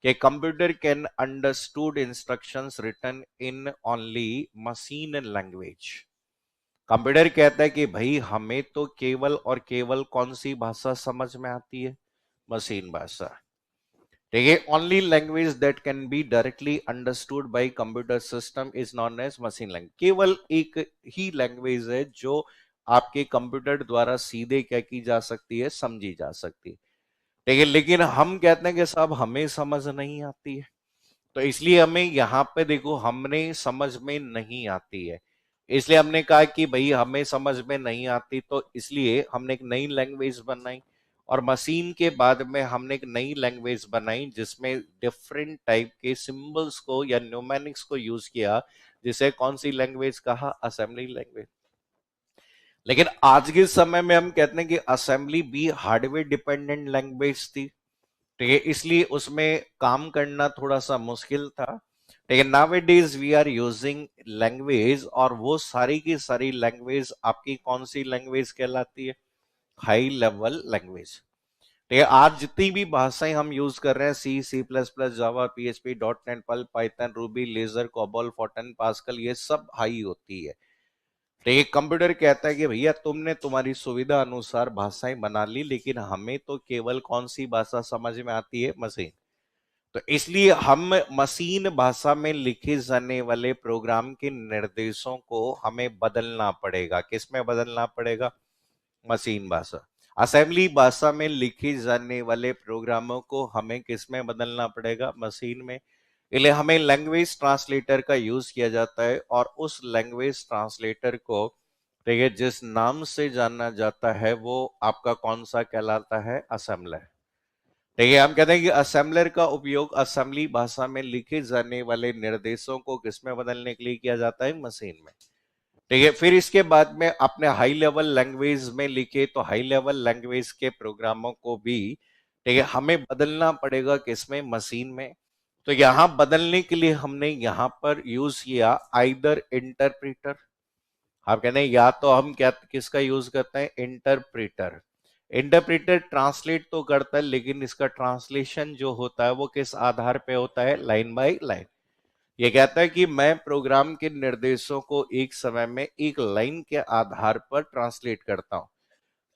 कि computer can understood instructions written in only machine language. Computer कहता है कि भाई हमें तो केवल और केवल कौन सी भाषा समझ में आती है, मशीन भाषा। ठीक है, only language that can be directly understood by computer system is known as machine language. केवल एक ही लैंग्वेज है जो आपके कंप्यूटर द्वारा सीधे क्या की जा सकती है, समझी जा सकती है। ठीक है, लेकिन हम कहते हैं कि साहब हमें समझ नहीं आती है, तो इसलिए हमें यहां पे देखो हमने समझ में नहीं आती है, इसलिए हमने कहा कि भाई हमें समझ में नहीं आती, तो इसलिए हमने एक नई लैंग्वेज बनाई। और मशीन के बाद में हमने एक नई लैंग्वेज बनाई जिसमें डिफरेंट टाइप के सिंबल्स को या न्यूमेरिक्स को यूज किया, जिसे कौन सी लैंग्वेज कहा? Assembly language. लेकिन आज के समय में हम कहते हैं कि असेंबली भी हार्डवेयर डिपेंडेंट लैंग्वेज थी, ठीक है, इसलिए उसमें काम करना थोड़ा सा मुश्किल था। ठीक है, nowadays we are using language, और वो सारी की सारी लैंग्वेज आपकी कौन सी लैंग्वेज कहलाती है? High level language. ठीक है, आज जितनी भी भाषाएं हम यूज कर रहे हैं, C, C plus plus, Java, PHP, dot net, Perl, Python, Ruby, लेजर, कोबॉल, फॉर्टन, पास्कल, ये सब हाई होती है। तो ये कंप्यूटर कहता है कि भैया तुमने तुम्हारी सुविधा अनुसार भाषाएं बना ली, लेकिन हमें तो केवल कौन सी भाषा समझ में आती है? मशीन। तो इसलिए हम मशीन भाषा में लिखे जाने वाले प्रोग्राम के निर्देशों को हमें बदलना पड़ेगा। किस में बदलना पड़ेगा? मशीन भाषा। असेंबली भाषा में लिखे जाने वाले प्रोग्रामों को हमें किस में बदलना पड़ेगा? मशीन में। इसलिए हमें लैंग्वेज ट्रांसलेटर का यूज किया जाता है, और उस लैंग्वेज ट्रांसलेटर को, ठीक है, जिस नाम से जाना जाता है वो आपका कौन सा कहलाता है? असेंबलर। ठीक है, हम कहते हैं कि असेंबलर का उपयोग असेंबली भाषा में लिखे जाने वाले निर्देशों को किसमें बदलने के लिए किया जाता है? मशीन में। ठीक है, फिर इसके बाद में अपने हाई लेवल लैंग्वेज में लिखे, तो हाई लेवल लैंग्वेज के प्रोग्रामों को भी, ठीक है, हमें बदलना पड़ेगा किसमें? मशीन में। तो यहां बदलने के लिए हमने यहां पर यूज किया आइदर इंटरप्रीटर। आप कहते हैं या तो हम क्या किसका यूज करते हैं? इंटरप्रीटर। इंटरप्रीटर ट्रांसलेट तो करता है, लेकिन इसका ट्रांसलेशन जो होता है वो किस आधार पे होता है? Line by line. ये कहता है कि मैं प्रोग्राम के निर्देशों को एक समय में एक लाइन के आधार पर ट्रांसलेट करता हूं।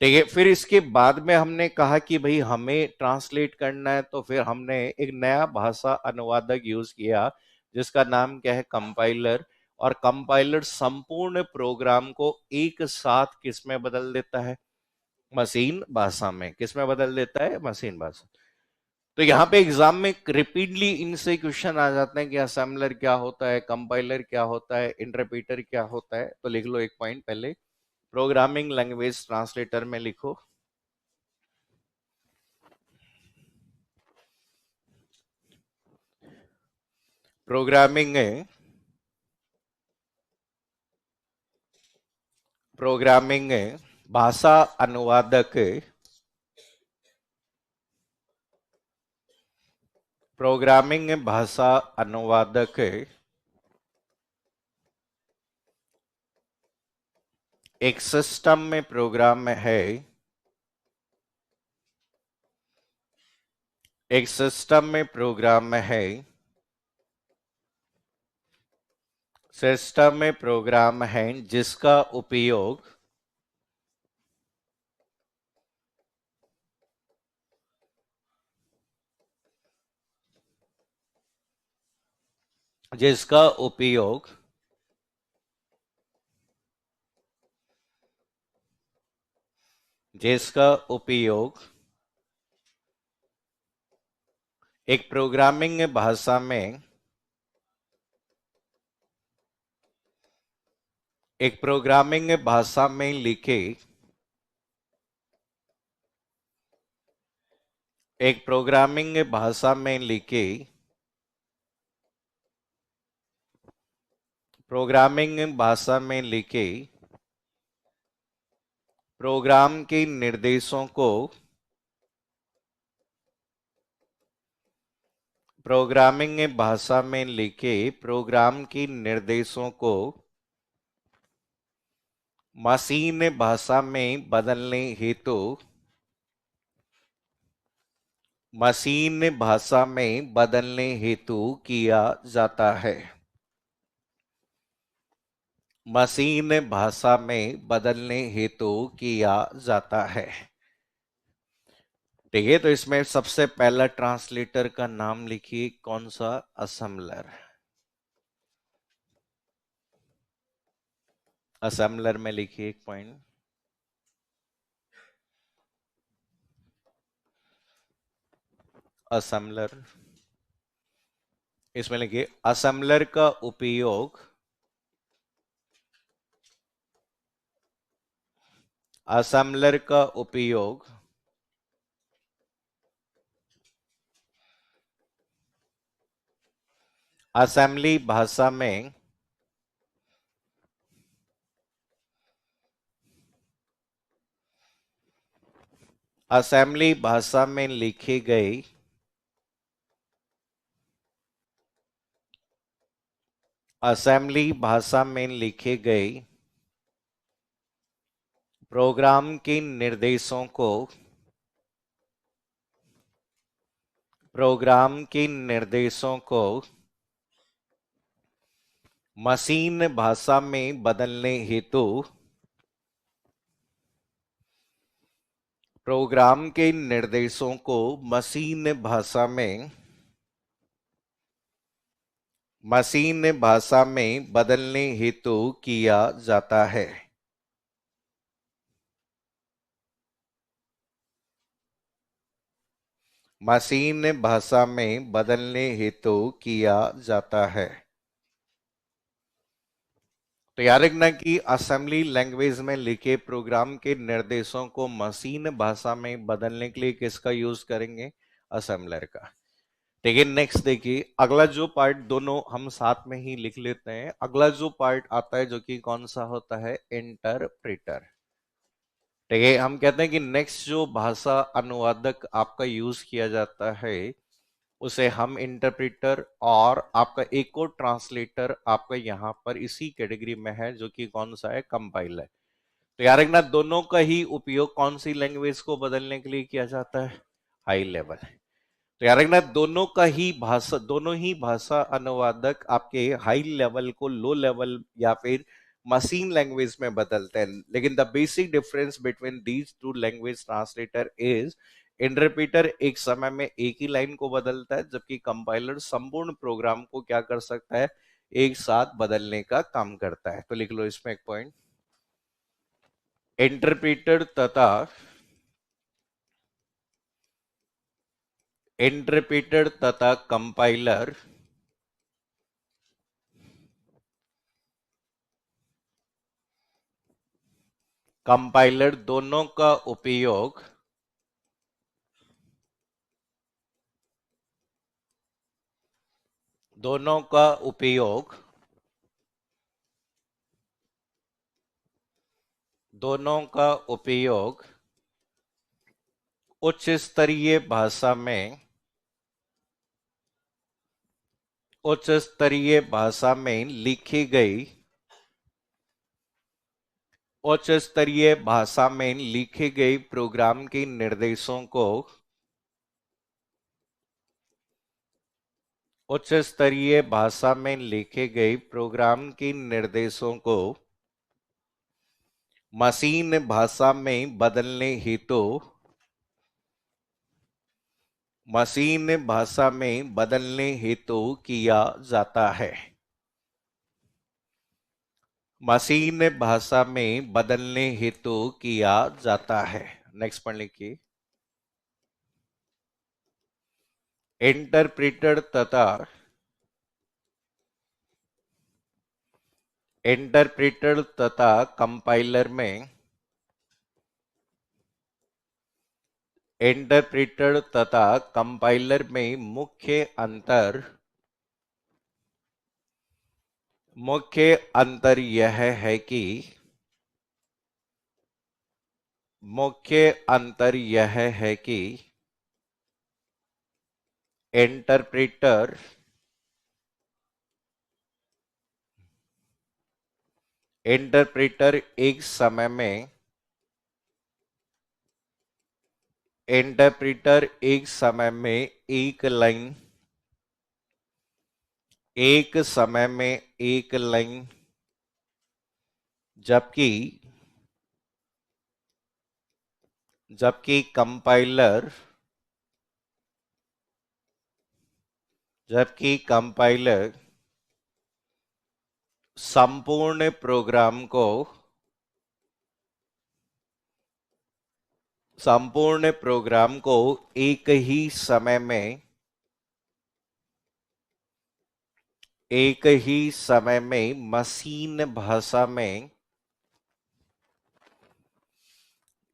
ठीक है, फिर इसके बाद में हमने कहा कि भाई हमें ट्रांसलेट करना है, तो फिर हमने एक नया भाषा अनुवादक यूज किया जिसका नाम क्या है? कंपाइलर। और कंपाइलर संपूर्ण प्रोग्राम को एक साथ किस में बदल देता है? मशीन भाषा में। किस में बदल देता है? मशीन भाषा। तो यहाँ पे एग्जाम में रिपीटली इनसे क्वेश्चन आ जाते हैं कि असेंबलर क्या होता है, कंपाइलर क्या होता है, इंटरप्रेटर क्या होता है। तो लिख लो एक पॉइंट पहले, प्रोग्रामिंग लैंग्वेज ट्रांसलेटर में लिखो प्रोग्रामिंग है, प्रोग्रामिंग है, भाषा अनुवादक है, प्रोग्रामिंग भाषा अनुवादक है, एक सिस्टम में प्रोग्राम है, एक सिस्टम में प्रोग्राम है, सिस्टम में प्रोग्राम है जिसका उपयोग, जिसका उपयोग जिसका उपयोग एक प्रोग्रामिंग भाषा में, एक प्रोग्रामिंग भाषा में लिखे, एक प्रोग्रामिंग भाषा में लिखे, प्रोग्रामिंग भाषा में लिखे प्रोग्राम के निर्देशों को, प्रोग्रामिंग भाषा में लिखे प्रोग्राम के निर्देशों को मशीन भाषा में बदलने हेतु, मशीन भाषा में बदलने हेतु किया जाता है। मशीन भाषा में बदलने हेतु किया जाता है। ठीक है, तो इसमें सबसे पहला ट्रांसलेटर का नाम लिखिए, कौन सा? असेंबलर। असेंबलर में लिखिए एक पॉइंट, असेंबलर। इसमें लिखिए असेंबलर का उपयोग असेंबलर का उपयोग असेंबली भाषा में असेंबली भाषा में लिखी गई असेंबली भाषा में लिखे गए प्रोग्राम के निर्देशों को प्रोग्राम के निर्देशों को मशीन भाषा में बदलने हेतु प्रोग्राम के निर्देशों को मशीन भाषा में बदलने हेतु किया जाता है। मशीन भाषा में बदलने हेतु किया जाता है। तो याद रखना कि असेंबली लैंग्वेज में लिखे प्रोग्राम के निर्देशों को मशीन भाषा में बदलने के लिए किसका यूज करेंगे? असेंबलर का। देखिए नेक्स्ट, देखिए अगला जो पार्ट दोनों हम साथ में ही लिख लेते हैं। अगला जो पार्ट आता है जो कि कौन सा होता है? इंटरप्रेटर। ठीक है, हम कहते हैं कि नेक्स्ट जो भाषा अनुवादक आपका यूज किया जाता है उसे हम इंटरप्रेटर, और आपका एक और ट्रांसलेटर आपका यहां पर इसी कैटेगरी में है जो कि कौन सा है? कंपाइलर। तो यार रखना दोनों का ही उपयोग कौन सी लैंग्वेज को बदलने के लिए किया जाता है? High level. तो यार रखना दोनों ही भाषा अनुवादक आपके हाई लेवल को लो लेवल या फिर मशीन लैंग्वेज में बदलते हैं। लेकिन the basic difference between these two language translator is interpreter एक समय में एक ही लाइन को बदलता है, जबकि कंपाइलर संपूर्ण प्रोग्राम को क्या कर सकता है? एक साथ बदलने का काम करता है। तो लिख लो इसमें एक पॉइंट, इंटरप्रेटर तथा कंपाइलर दोनों का उपयोग दोनों का उपयोग दोनों का उपयोग उच्च स्तरीय भाषा में लिखी गई उच्च स्तरीय भाषा में लिखे गए प्रोग्राम के निर्देशों को उच्च स्तरीय भाषा में लिखे गए प्रोग्राम के निर्देशों को मशीन भाषा में बदलने हेतु किया जाता है। मशीन भाषा में बदलने हेतु किया जाता है। नेक्स्ट पढ़ लिखिए, इंटरप्रेटर तथा कंपाइलर में मुख्य अंतर यह है कि इंटरप्रेटर एक समय में एक लाइन जबकि जबकि कंपाइलर संपूर्ण प्रोग्राम को एक ही समय में मशीन भाषा में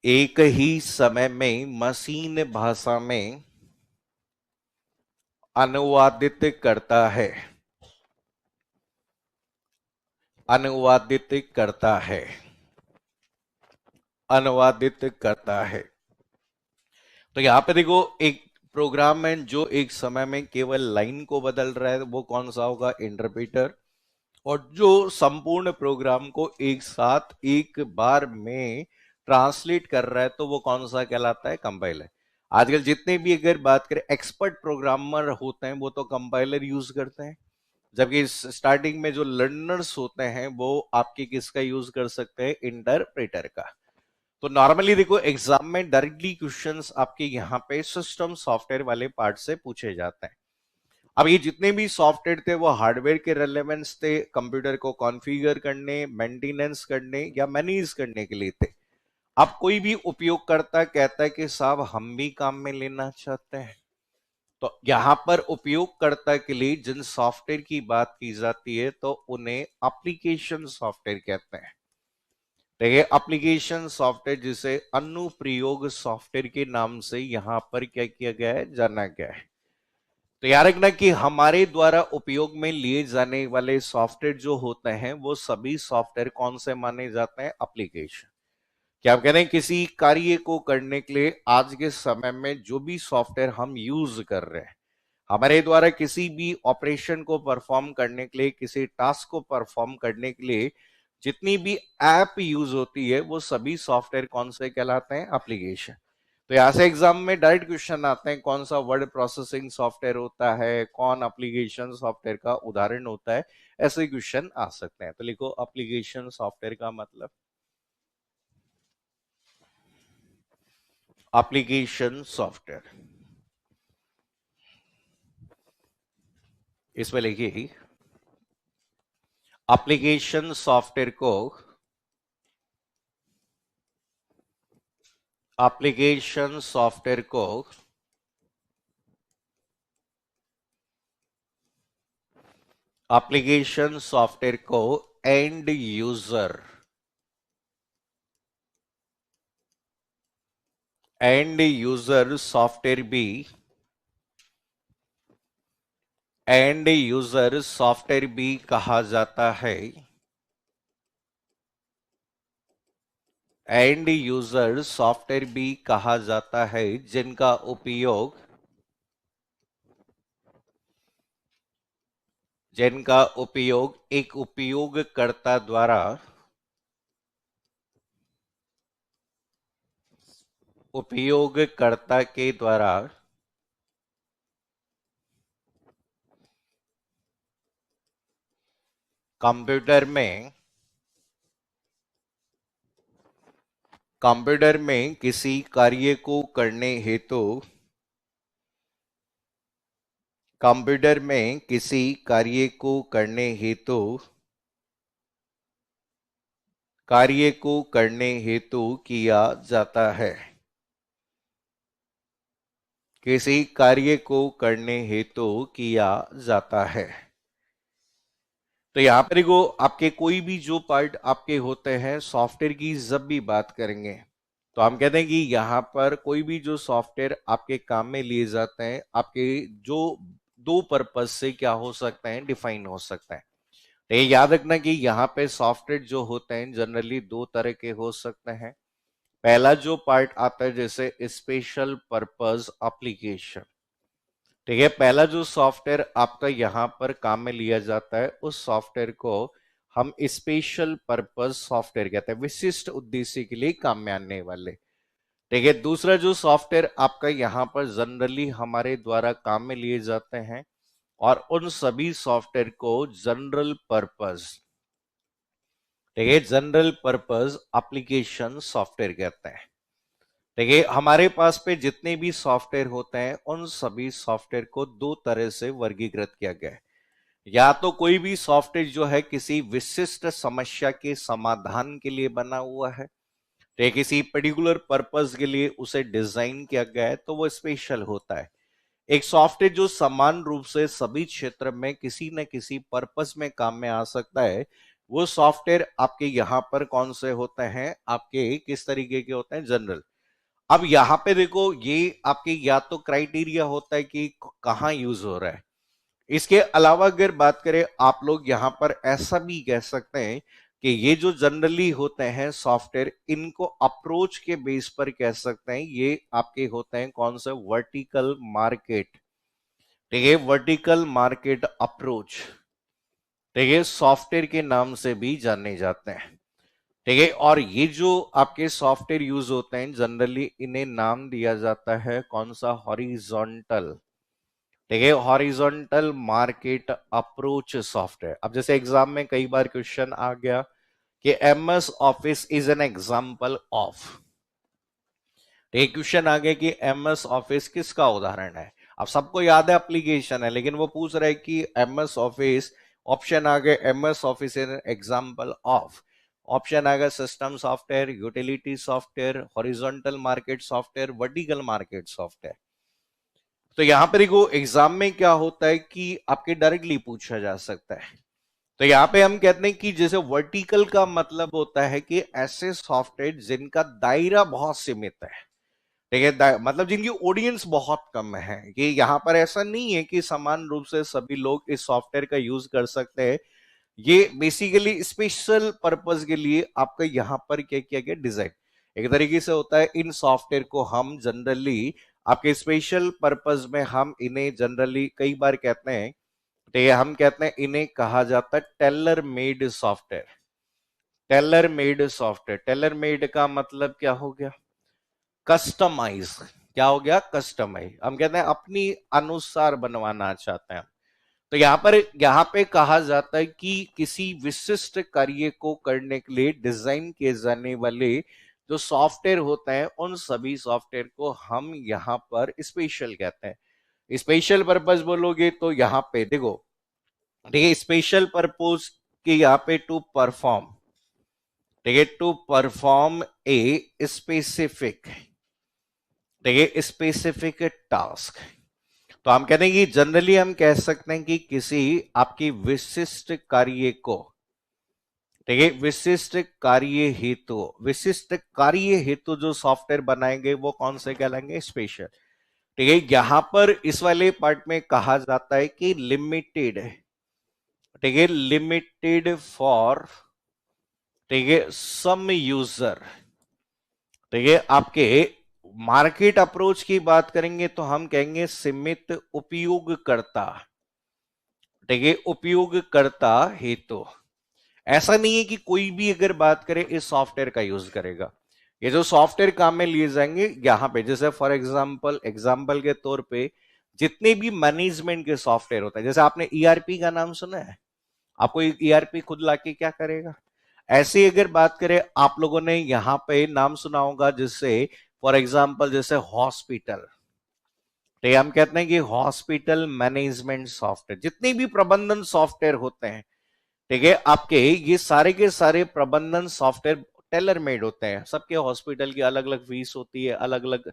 एक ही समय में मशीन भाषा में अनुवादित करता है, अनुवादित करता है, अनुवादित करता है। तो यहां पे देखो, एक प्रोग्राम है जो एक समय में केवल लाइन को बदल रहा है, वो कौन सा होगा? इंटरप्रेटर। और जो संपूर्ण प्रोग्राम को एक साथ एक बार में ट्रांसलेट कर रहा है, तो वो कौन सा कहलाता है? कंपाइलर। आजकल जितने भी अगर बात करें एक्सपर्ट प्रोग्रामर होते हैं, वो तो कंपाइलर यूज करते हैं, जबकि स्टार्टिंग में जो लर्नर्स होते हैं वो आपके किसका यूज कर सकते हैं? इंटरप्रेटर का। तो नॉर्मली देखो, एग्जाम में डायरेक्टली क्वेश्चंस आपके यहाँ पे सिस्टम सॉफ्टवेयर वाले पार्ट से पूछे जाते हैं। अब ये जितने भी सॉफ्टवेयर थे वो हार्डवेयर के रेलेवेंस थे, कंप्यूटर को कॉन्फ़िगर करने, मेंटेनेंस करने या मैनेज करने के लिए थे। अब कोई भी उपयोगकर्ता कहता है कि साहब हम भी काम में लेना चाहते हैं, तो यहां पर उपयोगकर्ता के लिए जिन सॉफ्टवेयर की बात की जाती है तो उन्हें एप्लीकेशन सॉफ्टवेयर कहते हैं। देखिए, एप्लीकेशन सॉफ्टवेयर जिसे अनुप्रयोग सॉफ्टवेयर के नाम से यहां पर क्या किया गया है? जाना गया है। तो याद रखना कि हमारे द्वारा उपयोग में लिए जाने वाले सॉफ्टवेयर जो होते हैं वो सभी सॉफ्टवेयर कौन से माने जाते हैं? एप्लीकेशन। क्या आप कह रहे हैं किसी कार्य को करने के लिए आज के समय में जो भी सॉफ्टवेयर हम यूज कर रहे हैं, हमारे द्वारा किसी भी ऑपरेशन को परफॉर्म करने के लिए, किसी टास्क को परफॉर्म करने के लिए जितनी भी ऐप यूज होती है, वो सभी सॉफ्टवेयर कौन से कहलाते हैं? एप्लीकेशन। तो यहां से एग्जाम में डायरेक्ट क्वेश्चन आते हैं, कौन सा वर्ड प्रोसेसिंग सॉफ्टवेयर होता है, कौन एप्लीकेशन सॉफ्टवेयर का उदाहरण होता है, ऐसे क्वेश्चन आ सकते हैं। तो लिखो एप्लीकेशन सॉफ्टवेयर का मतलब, एप्लीकेशन सॉफ्टवेयर। इसमें लिखिए एप्लीकेशन सॉफ्टवेयर को, एप्लीकेशन सॉफ्टवेयर को एप्लीकेशन सॉफ्टवेयर को and user, and user software भी, एंड यूजर सॉफ्टवेयर भी कहा जाता है, एंड यूजर सॉफ्टवेयर भी कहा जाता है, जिनका उपयोग, जिनका उपयोग एक उपयोगकर्ता द्वारा, उपयोगकर्ता के द्वारा कंप्यूटर में, कंप्यूटर में किसी कार्य को करने हेतु, कंप्यूटर में किसी कार्य को करने हेतु, कार्य को करने हेतु किया जाता है, किसी कार्य को करने हेतु किया जाता है। तो यहां पर देखो, आपके कोई भी जो पार्ट आपके होते हैं सॉफ्टवेयर की जब भी बात करेंगे, तो हम कहते हैं कि यहां पर कोई भी जो सॉफ्टवेयर आपके काम में लिए जाते हैं, आपके जो दो पर्पज से क्या हो सकते हैं? डिफाइन हो सकते हैं। तो ये याद रखना कि यहाँ पे सॉफ्टवेयर जो होते हैं जनरली दो तरह के हो सकते हैं। पहला जो पार्ट आता है जैसे स्पेशल पर्पज एप्लीकेशन, ठीक है, पहला जो सॉफ्टवेयर आपका यहां पर काम में लिया जाता है उस सॉफ्टवेयर को हम स्पेशल पर्पज सॉफ्टवेयर कहते हैं, विशिष्ट उद्देश्य के लिए काम में आने वाले। ठीक है, दूसरा जो सॉफ्टवेयर आपका यहां पर जनरली हमारे द्वारा काम में लिए जाते हैं और उन सभी सॉफ्टवेयर को जनरल पर्पज, ठीक है, जनरल पर्पज एप्लीकेशन सॉफ्टवेयर कहते हैं। देखिए, हमारे पास पे जितने भी सॉफ्टवेयर होते हैं उन सभी सॉफ्टवेयर को दो तरह से वर्गीकृत किया गया है। या तो कोई भी सॉफ्टवेयर जो है किसी विशिष्ट समस्या के समाधान के लिए बना हुआ है, तो किसी पर्टिकुलर पर्पस के लिए उसे डिजाइन किया गया है, तो वो स्पेशल होता है। एक सॉफ्टवेयर जो समान रूप से सभी क्षेत्र में किसी न किसी पर्पस में काम में आ सकता है, वो सॉफ्टवेयर आपके यहां पर कौन से होते हैं, आपके किस तरीके के होते हैं, जनरल। अब यहां पे देखो, ये आपके या तो क्राइटेरिया होता है कि कहां यूज हो रहा है। इसके अलावा अगर बात करें, आप लोग यहां पर ऐसा भी कह सकते हैं कि ये जो जनरली होते हैं सॉफ्टवेयर, इनको अप्रोच के बेस पर कह सकते हैं, ये आपके होते हैं कौन सा, वर्टिकल मार्केट। ठीक है, वर्टिकल मार्केट अप्रोच, ठीक है, सॉफ्टवेयर के नाम से भी जाने जाते हैं। ठीक है, और ये जो आपके सॉफ्टवेयर यूज होते हैं जनरली, इन्हें नाम दिया जाता है कौन सा, हॉरिजॉन्टल। ठीक है, हॉरिजॉन्टल मार्केट अप्रोच सॉफ्टवेयर। अब जैसे एग्जाम में कई बार क्वेश्चन आ गया कि MS office is an example of, एक क्वेश्चन आ गया कि एमएस ऑफिस किसका उदाहरण है। अब सबको याद है एप्लीकेशन है, लेकिन वो पूछ रहा है कि एमएस ऑफिस, ऑप्शन आ गए MS office is an example of, option आ गया system software, utility software, horizontal market software, vertical market software. तो यहां पर देखो एग्जाम में क्या होता है कि आपके डायरेक्टली पूछा जा सकता है। तो यहां पे हम कहते हैं कि जैसे वर्टिकल का मतलब होता है कि ऐसे सॉफ्टवेयर जिनका दायरा बहुत सीमित है। ठीक है, मतलब जिनकी ऑडियंस बहुत कम है, कि यहां पर ऐसा नहीं है कि समान रूप से सभी लोग इस सॉफ्टवेयर का यूज कर सकते हैं। ये बेसिकली स्पेशल पर्पस के लिए आपका यहां पर क्या किया गया, डिजाइन एक तरीके से होता है। इन सॉफ्टवेयर को हम जनरली आपके स्पेशल पर्पस में हम इन्हें जनरली कई बार कहते हैं, तो ये हम कहते हैं इन्हें कहा जाता है tailor made software. Tailor made software, tailor made का मतलब क्या हो गया, कस्टमाइज। क्या हो गया, कस्टमाइज। हम कहते हैं अपनी अनुसार बनवाना चाहते हैं। तो यहां पे कहा जाता है कि किसी विशिष्ट कार्य को करने के लिए डिजाइन किए जाने वाले जो सॉफ्टवेयर होते हैं, उन सभी सॉफ्टवेयर को हम यहां पर स्पेशल कहते हैं। स्पेशल पर्पस बोलोगे तो यहां पे देखो, ठीक है, स्पेशल पर्पस के यहाँ पे टू परफॉर्म, ठीक है, टू परफॉर्म ए स्पेसिफिक, ठीक है, स्पेसिफिक टास्क। तो हम कहते हैं कि जनरली हम कह सकते हैं कि किसी आपकी विशिष्ट कार्य को, ठीक है, विशिष्ट कार्य हेतु जो सॉफ्टवेयर बनाएंगे वो कौन से कहलाएंगे, स्पेशल। ठीक है, यहां पर इस वाले पार्ट में कहा जाता है कि लिमिटेड, ठीक है, लिमिटेड फॉर, ठीक है, सम यूजर। ठीक है, आपके मार्केट अप्रोच की बात करेंगे तो हम कहेंगे सीमित उपयोगकर्ता, ठीक है, उपयोगकर्ता हेतु। ऐसा नहीं है कि कोई भी अगर बात करे इस सॉफ्टवेयर का यूज करेगा। ये जो सॉफ्टवेयर काम में लिए जाएंगे यहां पे, जैसे फॉर एग्जांपल के तौर पे जितने भी मैनेजमेंट के सॉफ्टवेयर होते हैं, जैसे आपने ईआरपी का नाम सुना है, आपको ईआरपी खुद लाके क्या करेगा। ऐसे अगर बात करें, आप लोगों ने यहां पे नाम सुना होगा, जिससे फॉर एग्जांपल जैसे हॉस्पिटल, तो हम कहते हैं कि हॉस्पिटल मैनेजमेंट सॉफ्टवेयर, जितने भी प्रबंधन सॉफ्टवेयर होते हैं, ठीक है, आपके ये सारे के सारे प्रबंधन सॉफ्टवेयर टेलर मेड होते हैं। सबके हॉस्पिटल की अलग अलग फीस होती है, अलग अलग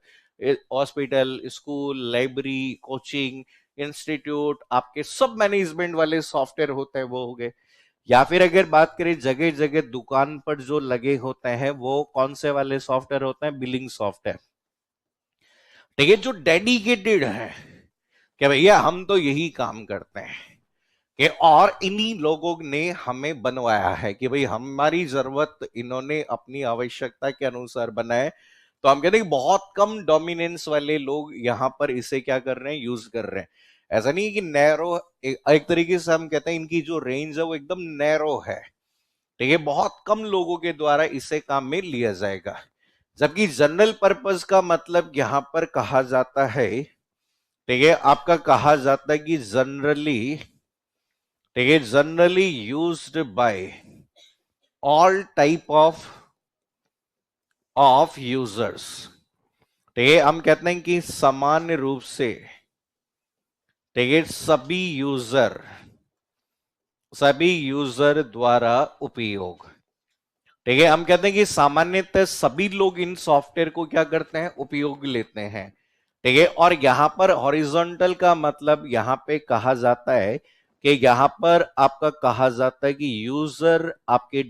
hospital, school, library, coaching institute, आपके सब मैनेजमेंट वाले सॉफ्टवेयर होते हैं, वो हो गए। या फिर अगर बात करें जगह जगह दुकान पर जो लगे होते हैं, वो कौन से वाले सॉफ्टवेयर होते हैं, बिलिंग सॉफ्टवेयर। ठीक है, जो डेडिकेटेड है कि भैया हम तो यही काम करते हैं, कि और इन्हीं लोगों ने हमें बनवाया है, कि भाई हमारी जरूरत इन्होंने अपनी आवश्यकता के अनुसार बनाए। तो हम कहते हैं कि बहुत कम डोमिनेंस वाले लोग यहां पर इसे क्या कर रहे हैं, यूज कर रहे हैं। ऐसा नहीं है कि नैरो, एक तरीके से हम कहते हैं इनकी जो रेंज है वो एकदम नैरो है। ठीक है, बहुत कम लोगों के द्वारा इसे काम में लिया जाएगा। जबकि जनरल पर्पस का मतलब यहां पर कहा जाता है, ठीक है, आपका कहा जाता है कि जनरली, ठीक है, generally used by all type of users. ठीक है, हम कहते हैं कि सामान्य रूप से, ठीक है, सभी यूजर द्वारा उपयोग। ठीक है, हम कहते हैं कि सामान्यतः सभी लोग इन सॉफ्टवेयर को क्या करते हैं, उपयोग लेते हैं। ठीक है, और यहां पर हॉरिजॉन्टल का मतलब यहां पे कहा जाता है कि यहां पर आपका कहा जाता है कि यूजर आपके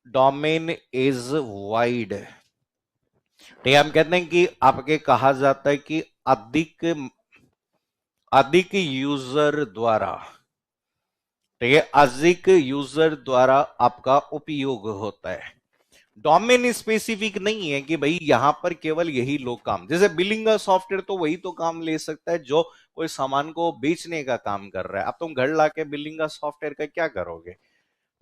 डोमेन इज वाइड। ठीक है, हम कहते हैं कि आपके कहा जाता है कि अधिक अधिक यूजर द्वारा, ठीक है, अधिक यूजर द्वारा आपका उपयोग होता है। डोमेन स्पेसिफिक नहीं है कि भाई यहां पर केवल यही लोग काम, जैसे बिलिंग का सॉफ्टवेयर तो वही तो काम ले सकता है जो कोई सामान को बेचने का काम कर रहा है। अब तुम घर लाके बिलिंग का सॉफ्टवेयर का क्या करोगे?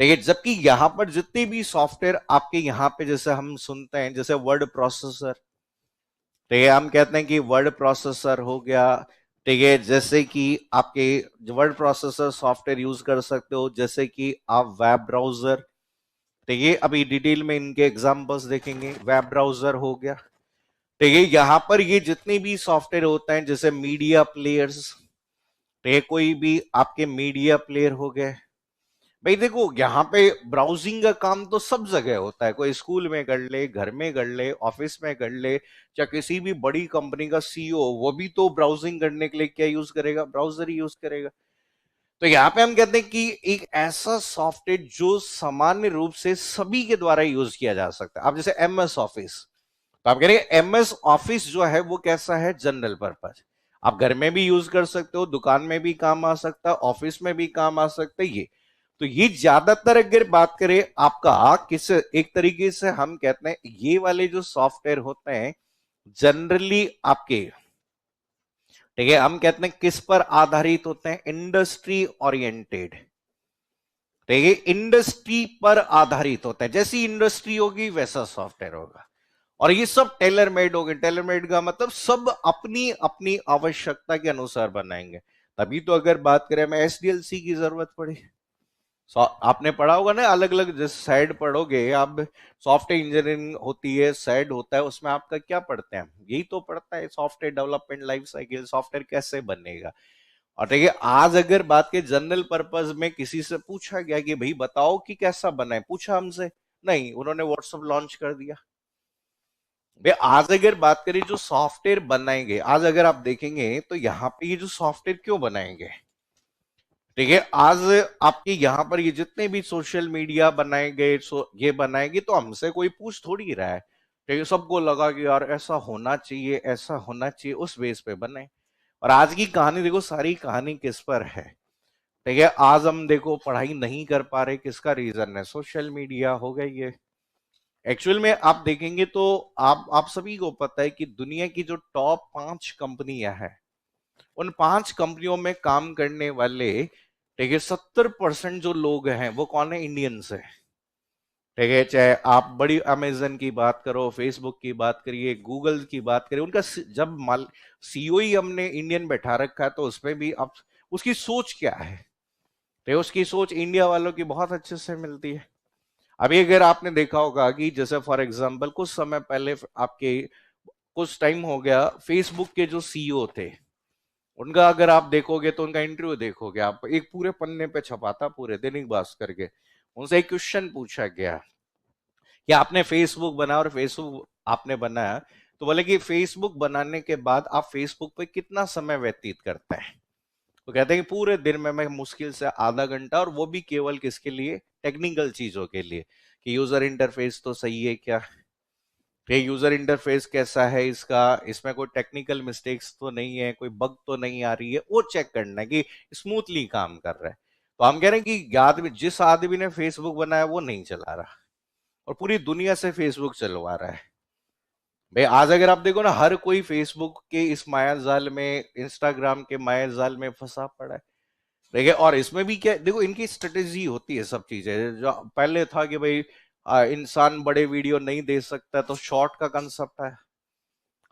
ठीक है, जबकि यहां पर जितने भी सॉफ्टवेयर आपके यहां पे जैसे हम सुनते हैं, जैसे वर्ड प्रोसेसर, ठीक है, हम कहते हैं कि वर्ड प्रोसेसर हो गया। ठीक है, जैसे कि आपके वर्ड प्रोसेसर सॉफ्टवेयर यूज कर सकते हो, जैसे कि आप वेब ब्राउजर, ठीक है, अभी डिटेल में इनके एग्जांपल्स देखेंगे। वेब ब्राउजर हो गया, ठीक है, यहां पर ये जितने भी सॉफ्टवेयर होते हैं, जैसे मीडिया प्लेयर्स, ठीक है, कोई भी आपके मीडिया प्लेयर हो गए। भाई देखो, यहाँ पे ब्राउजिंग का काम तो सब जगह होता है, कोई स्कूल में कर ले, घर में कर ले, ऑफिस में कर ले, या किसी भी बड़ी कंपनी का सीईओ, वो भी तो ब्राउजिंग करने के लिए क्या यूज करेगा? ब्राउजर ही यूज करेगा। तो यहाँ पे हम कहते हैं कि एक ऐसा सॉफ्टवेयर जो सामान्य रूप से सभी के द्वारा यूज किया जा सकता है। आप जैसे एमएस ऑफिस, तो आप कह रहे हैं एमएस ऑफिस जो है वो कैसा है? General purpose. आप घर में भी यूज कर सकते हो, दुकान में भी काम आ सकता है, ऑफिस में भी काम आ सकता है ये। तो ये ज्यादातर अगर बात करें आपका किस एक तरीके से हम कहते हैं ये वाले जो सॉफ्टवेयर होते हैं जनरली आपके, ठीक है, हम कहते हैं किस पर आधारित होते हैं? Industry oriented. ठीक है, इंडस्ट्री पर आधारित होता है, जैसी इंडस्ट्री होगी वैसा सॉफ्टवेयर होगा। और ये सब टेलर मेड हो गए। टेलर मेड का मतलब सब अपनी अपनी आवश्यकता के अनुसार बनाएंगे। तभी तो अगर बात करें हमें एसडीएलसी की जरूरत पड़ी। आपने पढ़ा होगा ना, अलग अलग जैसे साइड पढ़ोगे आप, सॉफ्टवेयर इंजीनियरिंग होती है, साइड होता है, उसमें आपका क्या पढ़ते हैं? यही तो पढ़ता है, software development life cycle, software कैसे बनेगा। और देखिए, आज अगर बात के जनरल पर्पज में किसी से पूछा गया कि भाई बताओ कि कैसा बना है, पूछा हमसे? नहीं, उन्होंने व्हाट्सएप लॉन्च कर दिया। भाई आज अगर बात करें जो सॉफ्टवेयर बनाएंगे, आज अगर आप देखेंगे तो यहाँ पे ये जो सॉफ्टवेयर क्यों बनाएंगे, ठीक है, आज आपके यहाँ पर ये जितने भी सोशल मीडिया बनाए गए, ये बनाएंगे तो हमसे कोई पूछ थोड़ी रहा है। ठीक है, सबको लगा कि यार ऐसा होना चाहिए, ऐसा होना चाहिए, उस बेस पे बने। और आज की कहानी देखो, सारी कहानी किस पर है? ठीक है, आज हम देखो पढ़ाई नहीं कर पा रहे, किसका रीजन है? सोशल मीडिया हो गई ये। एक्चुअल में आप देखेंगे तो आप सभी को पता है कि दुनिया की जो टॉप 5 कंपनियां हैं, उन 5 कंपनियों में काम करने वाले, ठीक है, 70% जो लोग हैं वो कौन है? इंडियंस है। ठीक है, चाहे आप बड़ी अमेजन की बात करो, फेसबुक की बात करिए, गूगल की बात करिए, उनका जब माल सीईओ ही हमने इंडियन बैठा रखा है, तो उसमें भी आप उसकी सोच क्या है? तो उसकी सोच इंडिया वालों की बहुत अच्छे से मिलती है। अभी अगर आपने देखा होगा कि जैसे फॉर एग्जांपल कुछ समय पहले आपके कुछ टाइम हो गया, फेसबुक के जो सीईओ थे, उनका अगर आप देखोगे तो उनका इंटरव्यू देखोगे आप, एक पूरे पन्ने पे छपा था, पूरे दैनिक भास्कर के। उनसे एक क्वेश्चन पूछा गया कि आपने फेसबुक बनाया और फेसबुक आपने बनाया, तो बोले कि फेसबुक बनाने के बाद आप फेसबुक पे कितना समय व्यतीत करते हैं? तो कहते हैं कि पूरे दिन में मैं मुश्किल से आधा घंटा, और वो भी केवल किसके लिए? टेक्निकल चीजों के लिए, कि यूजर इंटरफेस तो सही है क्या, ये यूजर इंटरफेस कैसा है इसका, इसमें कोई टेक्निकल मिस्टेक्स तो नहीं है, कोई बग तो नहीं आ रही है, वो चेक करना है कि स्मूथली काम कर रहा है। तो हम कह रहे हैं कि आदमी, जिस आदमी ने फेसबुक बनाया वो नहीं चला रहा, और पूरी दुनिया से फेसबुक चलवा रहा है। भाई आज अगर आप देखो ना, हर कोई फेसबुक के इस माया जाल में, इंस्टाग्राम के माया जाल में फंसा पड़ा है। देखिए, और इसमें भी क्या देखो, इनकी स्ट्रेटेजी होती है सब चीजें। जो पहले था कि भाई इंसान बड़े वीडियो नहीं दे सकता, तो शॉर्ट का कंसेप्ट है।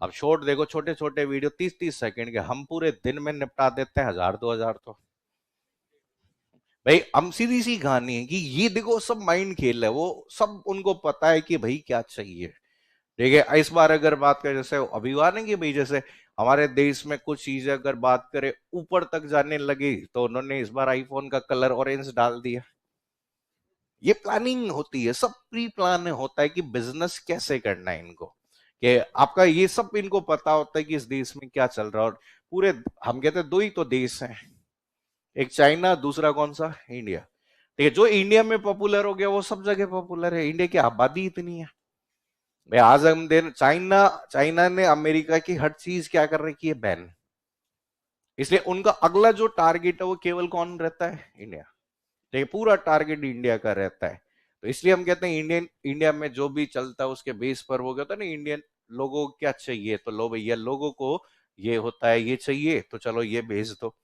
अब शॉर्ट देखो, छोटे छोटे वीडियो 30-30 सेकंड के, हम पूरे दिन में निपटा देते हैं 1000-2000। तो भाई हम सीधी सी कहानी है कि ये देखो सब माइंड खेल है, वो सब उनको पता है कि भाई क्या चाहिए। ठीक है, इस बार अगर बात करें, जैसे अभी हुआ ना कि भाई जैसे हमारे देश में कुछ चीजें अगर बात करें ऊपर तक जाने लगी, तो उन्होंने इस बार आईफोन का कलर ऑरेंज डाल दिया। ये प्लानिंग होती है, सब प्री प्लान होता है कि बिजनेस कैसे करना है इनको, कि आपका ये सब इनको पता होता है कि इस देश में क्या चल रहा है। और पूरे, हम कहते हैं दो ही तो देश हैं, एक चाइना, दूसरा कौन सा, इंडिया। ठीक है, जो इंडिया में पॉपुलर हो गया वो सब जगह पॉपुलर है, इंडिया की आबादी इतनी है भाई। आज हम दिन चाइना, चाइना ने अमेरिका की हर चीज क्या कर रखी है, बैन। इसलिए उनका अगला जो टारगेट है वो केवल कौन रहता है, इंडिया। ठीक है, पूरा टारगेट इंडिया का रहता है। तो इसलिए हम कहते हैं इंडियन, इंडिया में जो भी चलता है उसके बेस पर वो कहता है ना, इंडियन लोगों को क्या चाहिए, तो लो भैया लोगों को ये होता है, ये चाहिए, तो चलो ये भेज दो।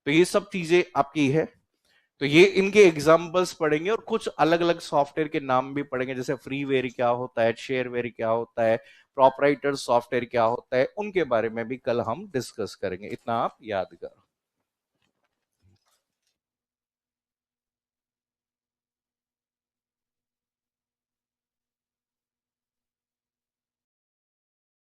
तो ये सब चीजें आपकी है। तो ये इनके एग्जाम्पल्स पढ़ेंगे और कुछ अलग अलग सॉफ्टवेयर के नाम भी पढ़ेंगे, जैसे फ्रीवेयर क्या होता है, शेयरवेयर क्या होता है, प्रोपराइटर सॉफ्टवेयर क्या होता है, उनके बारे में भी कल हम डिस्कस करेंगे। इतना आप याद करो।